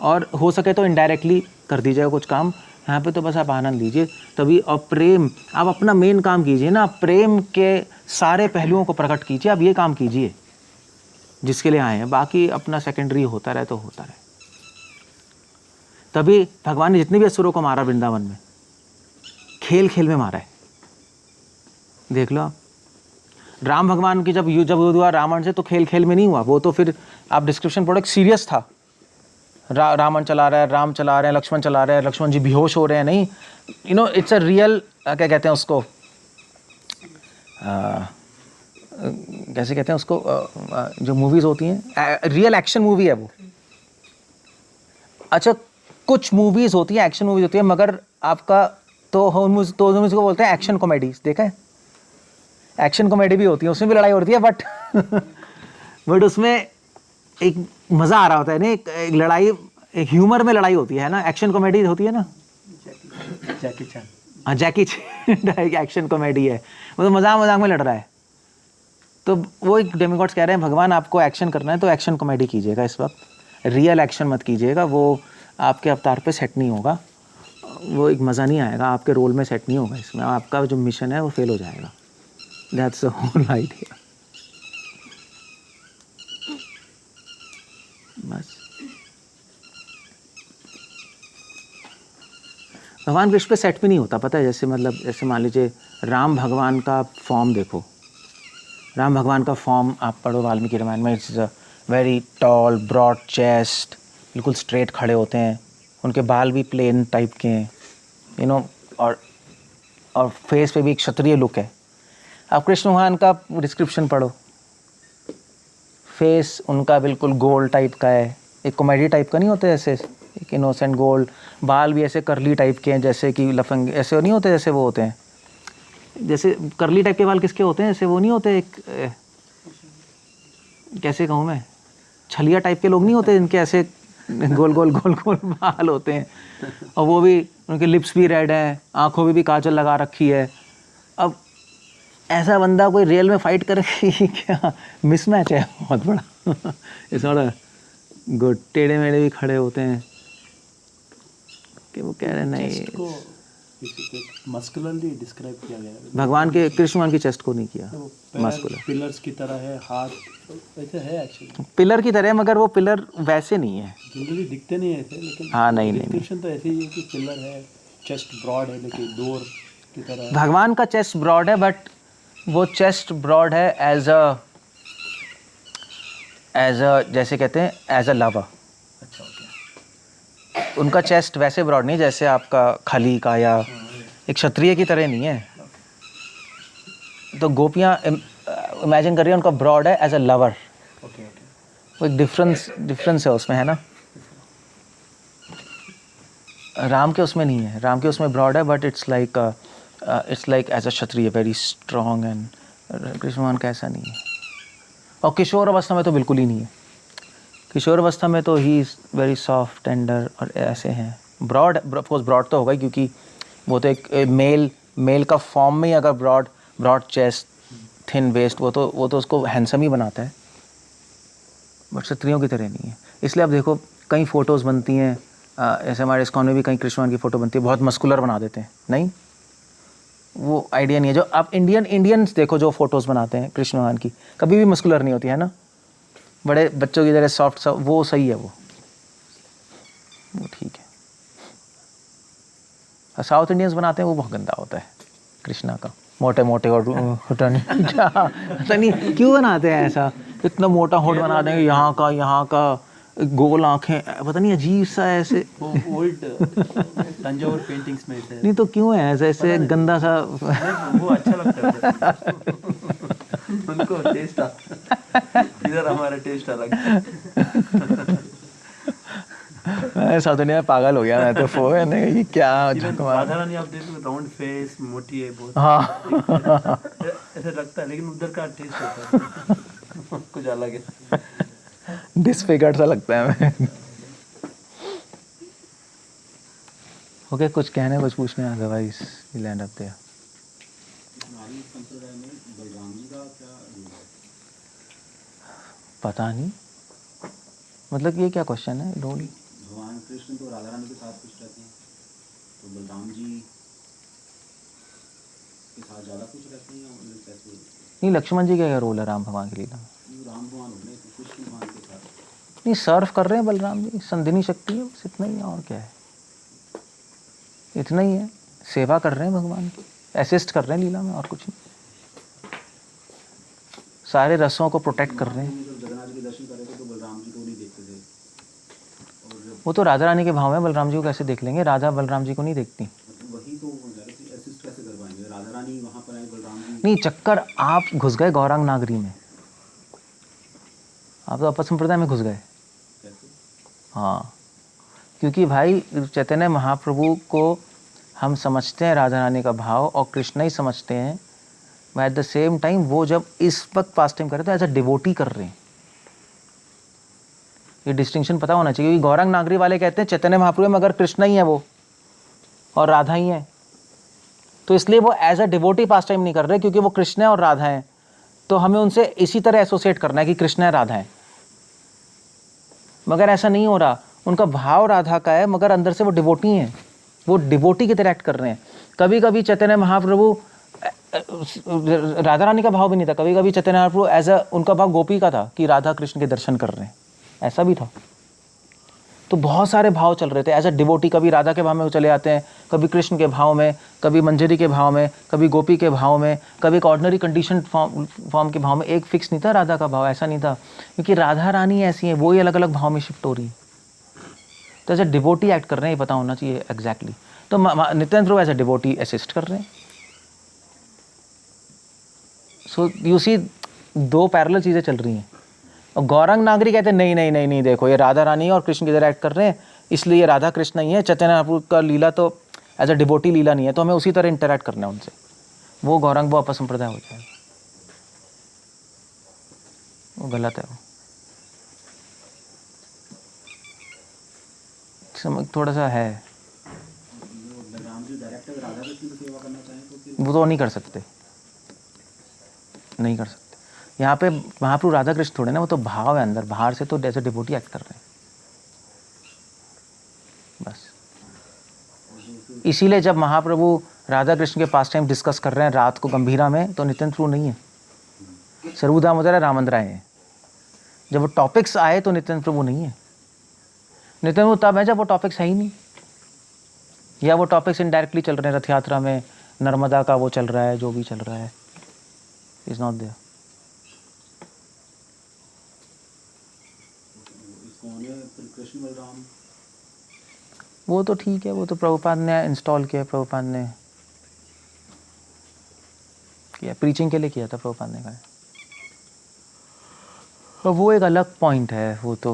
Speaker 1: और हो सके तो इनडायरेक्टली कर दीजिएगा कुछ काम, यहाँ पे तो बस आप आनंद लीजिए तभी। और प्रेम, आप अपना मेन काम कीजिए ना, प्रेम के सारे पहलुओं को प्रकट कीजिए, आप ये काम कीजिए जिसके लिए आए हैं, बाकी अपना सेकेंडरी होता रहे तो होता रहे। तभी भगवान ने जितने भी असुरों को मारा वृंदावन में, खेल खेल में मारा है। देख लो आप, राम भगवान की जब युद्ध हुआ रावण से, तो खेल खेल में नहीं हुआ, वो तो फिर आप डिस्क्रिप्शन पढ़ो, सीरियस था। रावण चला रहा है, राम चला रहे हैं, लक्ष्मण चला रहे हैं, लक्ष्मण जी बेहोश हो रहे हैं, नहीं, you know it's a real, क्या कहते हैं उसको, कैसे कहते हैं उसको, जो मूवीज़ होती हैं, रियल एक्शन मूवी है वो। अच्छा, कुछ मूवीज़ होती हैं एक्शन मूवीज़ होती है, मगर आपका तो उसको बोलते हैं एक्शन कॉमेडीज। देखा है, एक्शन कॉमेडी भी होती है, उसमें भी लड़ाई होती है, बट उसमें एक मज़ा आ रहा होता है ना, एक लड़ाई, एक ह्यूमर में लड़ाई होती है ना, एक्शन कॉमेडी होती है ना।
Speaker 2: जैकी चैन,
Speaker 1: हाँ जैकी चैन एक्शन कॉमेडी है, वो तो मजाक मजाक में लड़ रहा है। तो वो एक डेमिगॉड्स कह रहे हैं भगवान आपको एक्शन करना है तो एक्शन कॉमेडी कीजिएगा इस वक्त, रियल एक्शन मत कीजिएगा, वो आपके अवतार पे सेट नहीं होगा, वो एक मज़ा नहीं आएगा, आपके रोल में सेट नहीं होगा, इसमें आपका जो मिशन है वो फेल हो जाएगा। That's the whole idea. बस भगवान कृष्ण पे सेट भी नहीं होता, पता है, जैसे मतलब जैसे मान लीजिए राम भगवान का फॉर्म देखो, राम भगवान का फॉर्म आप पढ़ो वाल्मीकि रामायण में, it's very tall broad chest, बिल्कुल स्ट्रेट खड़े होते हैं, उनके बाल भी प्लेन टाइप के हैं, यू नो, और फेस पे भी एक क्षत्रिय लुक है। आप कृष्ण भगवान का डिस्क्रिप्शन पढ़ो, फेस उनका बिल्कुल गोल्ड टाइप का है, एक कॉमेडी टाइप का नहीं होता ऐसे, एक इनोसेंट गोल्ड, बाल भी ऐसे करली टाइप के हैं, जैसे कि लफंग ऐसे नहीं होते जैसे वो होते हैं, जैसे करली टाइप के बाल किसके होते हैं, जैसे वो नहीं होते एक कैसे कहूँ मैं, छलिया टाइप के लोग नहीं होते जिनके ऐसे गोल गोल गोल गोल बाल होते हैं, और वो भी उनके लिप्स भी रेड हैं, आंखों में भी काजल लगा रखी है। अब ऐसा बंदा कोई रियल में फाइट करे क्या, मिसमैच है बहुत बड़ा। इस थोड़ा गुड, टेढ़े मेढ़े भी खड़े होते हैं कि वो कह रहे नहीं,
Speaker 2: मस्कुलरली डिस्क्राइब किया गया है।
Speaker 1: भगवान के, कृष्ण भगवान की चेस्ट को नहीं किया
Speaker 2: तो
Speaker 1: मस्कुलर।
Speaker 2: पिलर्स की तरह है, हाथ ऐसे है एक्चुअली,
Speaker 1: पिलर की तरह, मगर वो पिलर वैसे नहीं है।
Speaker 2: जनरली दिखते नहीं ऐसे, लेकिन
Speaker 1: हाँ नहीं नहीं,
Speaker 2: डिस्क्रिप्शन तो ऐसे ही है कि पिलर है, चेस्ट ब्रॉड है, लेकिन डोर की तरह है।
Speaker 1: भगवान का चेस्ट ब्रॉड है, बट वो चेस्ट ब्रॉड है एज अ जैसे कहते हैं एज अ लवर।
Speaker 2: अच्छा, ओके।
Speaker 1: उनका चेस्ट वैसे ब्रॉड नहीं जैसे आपका खली का या एक क्षत्रिय की तरह नहीं है। तो गोपियाँ इमेजिन कर रही है उनका ब्रॉड है as a lover.
Speaker 2: Okay okay,
Speaker 1: वो एक डिफरेंस है उसमें, है ना। राम के उसमें नहीं है, राम के उसमें ब्रॉड है, but it's like as a Kshatriya very strong, and Krishna भगवान का ऐसा नहीं है। और किशोर अवस्था में तो बिल्कुल ही नहीं है। किशोर अवस्था में तो he is very soft tender और ऐसे हैं। ब्रॉड, ऑफकोर्स ब्रॉड तो होगा ही, क्योंकि वो तो एक मेल का फॉर्म में ही अगर ब्रॉड चेस्ट थिन वेस्ट, वो तो उसको हैंडसम ही बनाता है, बट क्षत्रियों की तरह नहीं है। इसलिए आप देखो कई फ़ोटोज़ बनती हैं, ऐसे हमारे इस्कॉन में भी कई कृष्ण भगवान की फ़ोटो बनती है, बहुत मस्कुलर बना देते हैं। नहीं, वो आइडिया नहीं है। जो आप इंडियंस देखो जो फ़ोटोज़ बनाते हैं कृष्ण भगवान की, कभी भी मस्कुलर नहीं होती है ना, बड़े बच्चों की जगह सॉफ्ट वो सही है, वो ठीक है। साउथ इंडियंस बनाते हैं वो बहुत गंदा होता है कृष्णा का, मोटे मोटे और पता नहीं क्यों बनाते हैं ऐसा, इतना मोटा होठ बना देंगे, यहाँ का गोल आंखें, पता नहीं अजीब सा ऐसे।
Speaker 2: वो ओल्ड तंजावुर पेंटिंग्स में से
Speaker 1: नहीं तो क्यों है ऐसे गंदा सा।
Speaker 2: वो अच्छा लगता है उनको, टेस्ट आता, इधर हमारा टेस्ट अलग है।
Speaker 1: मैं साउथ इंडिया में पागल हो गया मैं तो, फो है ये क्या
Speaker 2: राधा रानी आप देखो, राउंड फेस, मोटी है बहुत,
Speaker 1: हाँ
Speaker 2: ऐसे लगता है, लेकिन उधर का टेस्ट होता है कुछ अलग है,
Speaker 1: डिसफिगर्ड सा लगता है मैं। ओके, कुछ कहने कुछ पूछने, otherwise we land up there. पता नहीं, मतलब ये क्या क्वेश्चन है, डोंट।
Speaker 3: भगवान कृष्ण तो राधा रानी के साथ कुछ रहते हैं, तो बलराम जी के साथ ज़्यादा कुछ रहते हैं, या कैसे?
Speaker 1: नहीं, लक्ष्मण जी का क्या रोल है राम भगवान की लीला में?
Speaker 3: राम भगवान हो गए तो कृष्ण भगवान के साथ
Speaker 1: नहीं, सर्व कर रहे हैं बलराम जी, संधिनी शक्ति है, बस इतना ही है, और क्या है, इतना ही है, सेवा कर रहे हैं भगवान की, असिस्ट कर रहे हैं लीला में, और कुछ नहीं, सारे रसों को प्रोटेक्ट कर रहे हैं।
Speaker 3: जब जगन्नाथ जी के दर्शन कर रहे थे तो बलराम जी को नहीं देखते थे, और
Speaker 1: वो तो राधा रानी के भाव में, बलराम जी को कैसे देख लेंगे, राधा बलराम जी को नहीं देखती।
Speaker 3: मतलब वही तो असिस्ट कैसे कर पाएंगे, राधा रानी वहाँ पर आए, बलराम जी
Speaker 1: नहीं, चक्कर आप घुस गए गौरांग नागरी में, आप तो अपर संप्रदाय में घुस गए।
Speaker 3: कैसे?
Speaker 1: हाँ, क्योंकि भाई चैतन्य महाप्रभु को हम समझते हैं राधा रानी का भाव, और कृष्ण ही समझते हैं, एट द सेम टाइम वो जब इस वक्त पास टाइम कर रहे तो एज अ डिवोटी कर रहे हैं। ये डिस्टिंक्शन पता होना चाहिए, क्योंकि गौरांग नागरी वाले कहते हैं चैतन्य महाप्रभु में अगर कृष्ण ही है वो और राधा ही है, तो इसलिए वो as a devotee pass time नहीं कर रहे, क्योंकि वो कृष्ण है और राधा है, तो हमें उनसे इसी तरह एसोसिएट करना है कि कृष्ण है राधा है। मगर ऐसा नहीं हो रहा, उनका भाव राधा का है, मगर अंदर से वो डिवोटी हैं, वो डिवोटी की तरह एक्ट कर रहे हैं। कभी कभी चैतन्य महाप्रभु, राधा रानी का भाव भी नहीं था, कभी कभी चैतन्य महाप्रभु एज अ, उनका भाव गोपी का था कि राधा कृष्ण के दर्शन कर रहे हैं, ऐसा भी था। तो बहुत सारे भाव चल रहे थे एज अ डिवोटी, कभी राधा के भाव में चले आते हैं, कभी कृष्ण के भाव में, कभी मंजरी के भाव में, कभी गोपी के भाव में, कभी एक ऑर्डिनरी कंडीशन फॉर्म के भाव में। एक फिक्स नहीं था राधा का भाव, ऐसा नहीं था, क्योंकि राधा रानी ऐसी है, वो ही अलग अलग भाव में शिफ्ट हो रही है, तो एज अ डिवोटी एक्ट कर रहे हैं, ये पता होना चाहिए एग्जैक्टली। तो नित्यानंद प्रभु एज अ डिवोटी असिस्ट कर रहे हैं। सो यू सी, दो पैरेलल चीज़ें चल रही हैं। और गौरांग नागरी कहते हैं नहीं, देखो ये राधा रानी और कृष्ण की तरह एक्ट कर रहे हैं, इसलिए ये राधा कृष्ण नहीं है, चैतन्य महाप्रभु का लीला तो एज अ डिवोटी लीला नहीं है, तो हमें उसी तरह इंटरैक्ट करना है उनसे। वो गौरंग वो अपसंप्रदाय हो जाएगा, वो गलत है। वो समझ थोड़ा सा है,
Speaker 3: जो बलराम जी डायरेक्ट अगर राधा कृष्ण की सेवा करना चाहें तो फिर
Speaker 1: वो तो नहीं कर सकते, नहीं कर सकते। यहाँ पे महाप्रभु राधा कृष्ण थोड़े ना, वो तो भाव है अंदर, बाहर से तो जैसे डिवोटी एक्ट कर रहे हैं बस। इसीलिए जब महाप्रभु राधा कृष्ण के पास टाइम डिस्कस कर रहे हैं रात को गंभीरा में, तो नित्यानंद प्रभु नहीं है, सर्वदामोदर है, रामचंद्र राय है। जब वो टॉपिक्स आए तो नित्यानंद प्रभु नहीं है, नित्यानंद प्रभु तब है जब वो टॉपिक्स है ही नहीं, या वो टॉपिक्स इनडायरेक्टली चल रहे हैं, रथ यात्रा में नर्मदा का वो चल रहा है, जो भी चल रहा है, इज नॉट देयर।
Speaker 3: कौन है फिर कृष्ण बलराम?
Speaker 1: वो तो ठीक है, वो तो प्रभुपाद ने इंस्टॉल किया, प्रभुपाद ने किया, प्रीचिंग के लिए किया था प्रभुपाद ने कहा। और वो एक अलग पॉइंट है, वो तो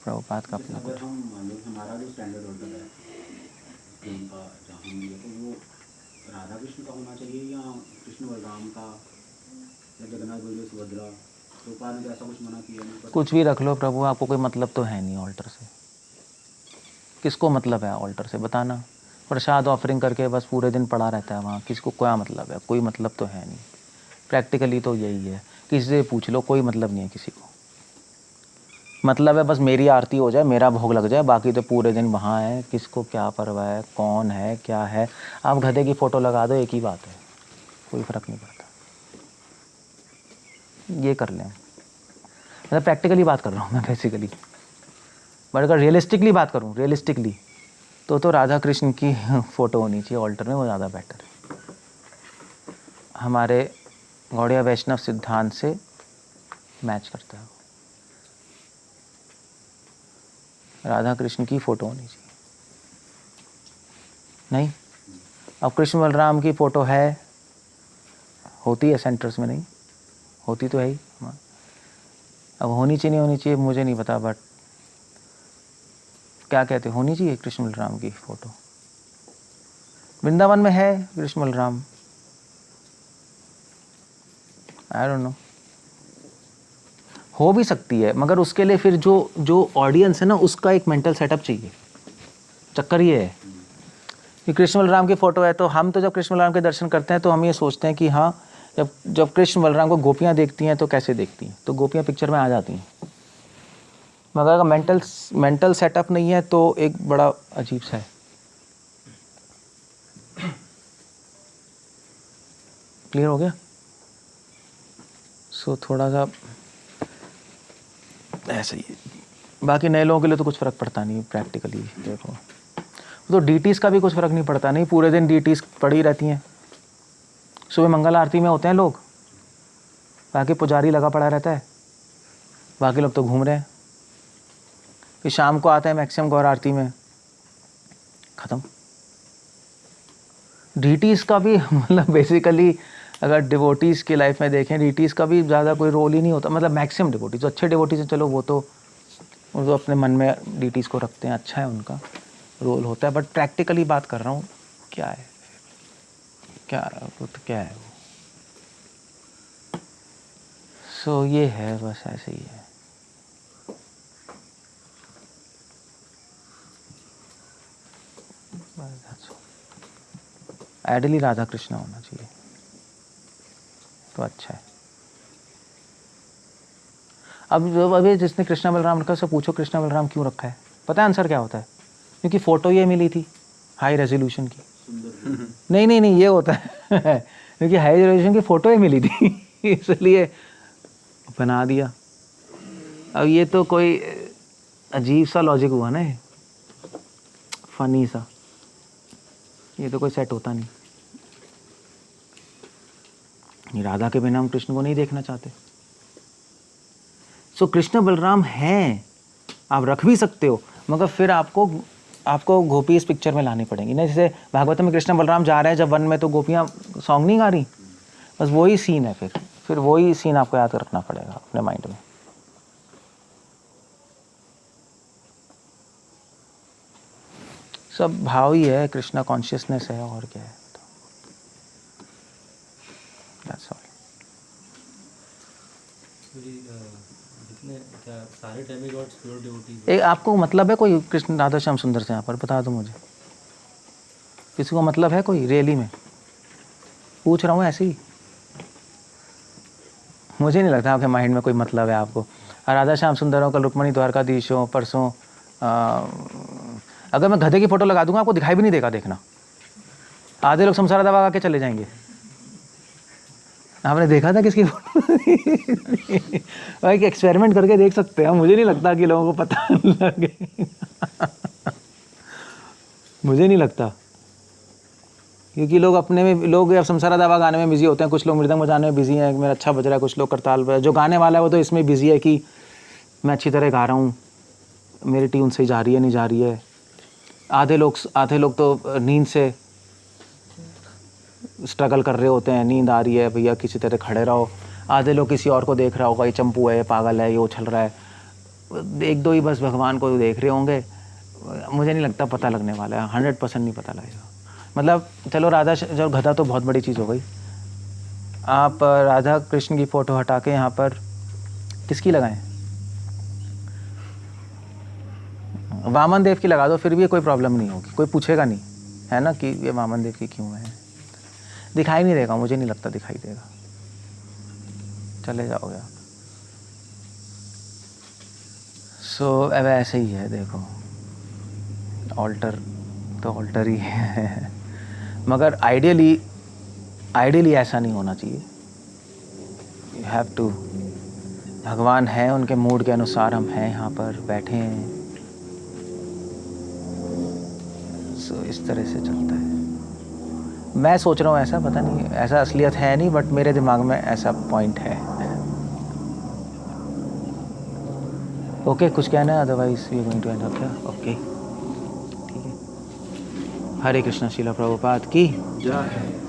Speaker 1: प्रभुपाद का अपना
Speaker 3: अगर हम मान लो हमारा जो स्टैंडर्ड ऑर्डर है फिल्म का, जहाँ हम लिए तो वो राधा कृष्ण का होना चाहिए या कृष्ण बलराम का, या जगन्नाथ बलदेव सुभद्रा? प्रभुपाद ने तो ऐसा कुछ मना किया नहीं, पर
Speaker 1: कुछ भी रख लो प्रभु, आपको कोई मतलब तो है नहीं ऑल्टर से। किसको मतलब है ऑल्टर से, बताना। प्रसाद ऑफरिंग करके बस पूरे दिन पड़ा रहता है वहाँ, किसको क्या मतलब है? कोई मतलब तो है नहीं। प्रैक्टिकली तो यही है, किसी से पूछ लो, कोई मतलब नहीं है किसी को। मतलब है बस मेरी आरती हो जाए, मेरा भोग लग जाए, बाकी तो पूरे दिन वहाँ है, किसको क्या परवाह है, कौन है क्या है। आप गधे की फ़ोटो लगा दो, एक ही बात है, कोई फ़र्क नहीं पड़ता। ये कर लें, मतलब प्रैक्टिकली बात कर रहा हूँ मैं बेसिकली। बट अगर रियलिस्टिकली बात करूँ, रियलिस्टिकली तो राधा कृष्ण की फ़ोटो होनी चाहिए ऑल्टर में, वो ज़्यादा बेटर है। हमारे गौड़िया वैष्णव सिद्धांत से मैच करता है। राधा कृष्ण की फ़ोटो होनी चाहिए। नहीं, अब कृष्ण बलराम की फ़ोटो है, होती है सेंटर्स में, नहीं होती तो है ही। अब होनी चाहिए नहीं होनी चाहिए मुझे नहीं पता, बट क्या कहते होनी चाहिए कृष्ण बलराम की फ़ोटो। वृंदावन में है Krishna Balram, I don't know, हो भी सकती है, मगर उसके लिए फिर जो ऑडियंस है ना, उसका एक मेंटल सेटअप चाहिए। चक्कर ये है कि कृष्ण बलराम की फ़ोटो है, तो हम तो जब कृष्ण बलराम के दर्शन करते हैं तो हम ये सोचते हैं कि हाँ, जब कृष्ण बलराम को गोपियाँ देखती हैं तो कैसे देखती हैं, तो गोपियाँ पिक्चर में आ जाती हैं। मगर अगर मेंटल सेटअप नहीं है तो एक बड़ा अजीब सा है। क्लियर हो गया? सो थोड़ा सा ऐसा ही है। बाकी नए लोगों के लिए तो कुछ फ़र्क पड़ता नहीं प्रैक्टिकली। देखो तो डीटीज़ का भी कुछ फ़र्क नहीं पड़ता, नहीं पूरे दिन डीटीज़ पड़ी रहती हैं। सुबह मंगल आरती में होते हैं लोग, बाकी पुजारी लगा पड़ा रहता है, बाकी लोग तो घूम रहे हैं। फिर शाम को आते हैं मैक्सिमम गौर आरती में, ख़त्म। डीटीज़ का भी मतलब बेसिकली अगर डिवोटीज़ की लाइफ में देखें, डीटीज़ का भी ज़्यादा कोई रोल ही नहीं होता। मतलब मैक्सिमम डिवोटीज़, जो अच्छे डिवोटीज़ हैं, चलो वो तो अपने मन में डीटीज़ को रखते हैं, अच्छा है, उनका रोल होता है। बट प्रैक्टिकली बात कर रहा हूँ, क्या है क्या वो तो क्या है वो। सो ये है, बस ऐसे ही है। आइडियली राधा कृष्ण होना चाहिए तो अच्छा है। अब अभी जिसने कृष्णा बलराम रखा, उससे पूछो कृष्णा बलराम क्यों रखा है, पता है आंसर क्या होता है? क्योंकि फ़ोटो ये मिली थी हाई रेजोल्यूशन की। नहीं ये होता है क्योंकि हाई रेजोल्यूशन की फ़ोटो ही मिली थी इसलिए बना दिया। अब ये तो कोई अजीब सा लॉजिक हुआ ना, फनी सा, ये तो कोई सेट होता नहीं। राधा के बिना हम कृष्ण को नहीं देखना चाहते। सो कृष्ण बलराम हैं, आप रख भी सकते हो, मगर फिर आपको गोपी इस पिक्चर में लानी पड़ेंगी ना। जैसे भागवत में कृष्ण बलराम जा रहे हैं जब वन में, तो गोपियाँ सॉन्ग नहीं गा रही, बस वही सीन है। फिर वही सीन आपको याद रखना पड़ेगा अपने माइंड में। सब भाव ही है, कृष्णा कॉन्शियसनेस है, और क्या है। That's all.
Speaker 4: जितने क्या सारे डेमिगॉड्स प्योर डिवोटी?
Speaker 1: आपको मतलब है कोई कृष्ण राधा श्याम सुंदर से यहाँ पर? बता दो मुझे, किसी को मतलब है कोई? रियली में पूछ रहा हूँ ऐसे ही, मुझे नहीं लगता आपके माइंड में कोई मतलब है आपको। राधा श्याम सुंदर हो, कल रुक्मणी द्वारकाधीश हो, परसों अगर मैं गधे की फोटो लगा दूंगा आपको दिखाई भी नहीं देगा। देखना, आधे लोग शमशारा दबा के चले जाएंगे। आपने देखा था किसकी फोटो? एक एक्सपेरिमेंट करके देख सकते हैं। मुझे नहीं लगता कि लोगों को पता लगे। मुझे नहीं लगता, क्योंकि लोग अपने में, लोग अब शमशारा दबा गाने में बिजी होते हैं। कुछ लोग मृदंग बजाने में बिजी हैं, मेरा अच्छा बज रहा है। कुछ लोग करताल पर, जो गाने वाला है वो तो इसमें बिजी है कि मैं अच्छी तरह गा रहा हूँ, मेरी ट्यून सही जा रही है नहीं जा रही है। आधे लोग तो नींद से स्ट्रगल कर रहे होते हैं, नींद आ रही है भैया किसी तरह खड़े रहो। आधे लोग किसी और को देख रहा होगा, ये चंपू है, ये पागल है, ये उछल रहा है। एक दो ही बस भगवान को देख रहे होंगे। मुझे नहीं लगता पता लगने वाला है, 100% नहीं पता लगेगा। मतलब चलो राधा जो गधा तो बहुत बड़ी चीज़ हो गई। आप राधा कृष्ण की फ़ोटो हटा के यहाँ पर किसकी लगाएं? वामन देव की लगा दो, फिर भी कोई प्रॉब्लम नहीं होगी, कोई पूछेगा नहीं, है ना, कि ये वामन देव की क्यों है। दिखाई नहीं देगा, मुझे नहीं लगता दिखाई देगा, चले जाओगे आप। सो अब ऐसे ही है, देखो ऑल्टर तो ऑल्टर ही है। मगर आइडियली ऐसा नहीं होना चाहिए। यू हैव टू, भगवान है, उनके मूड के अनुसार हम हैं, यहाँ पर बैठे हैं। सो इस तरह से चलता है। मैं सोच रहा हूँ ऐसा, पता नहीं ऐसा असलियत है नहीं, बट मेरे दिमाग में ऐसा पॉइंट है। ओके, कुछ कहना है? Otherwise we are going to end up here. Okay, ठीक है। हरे कृष्णा, श्रील प्रभुपाद की जय।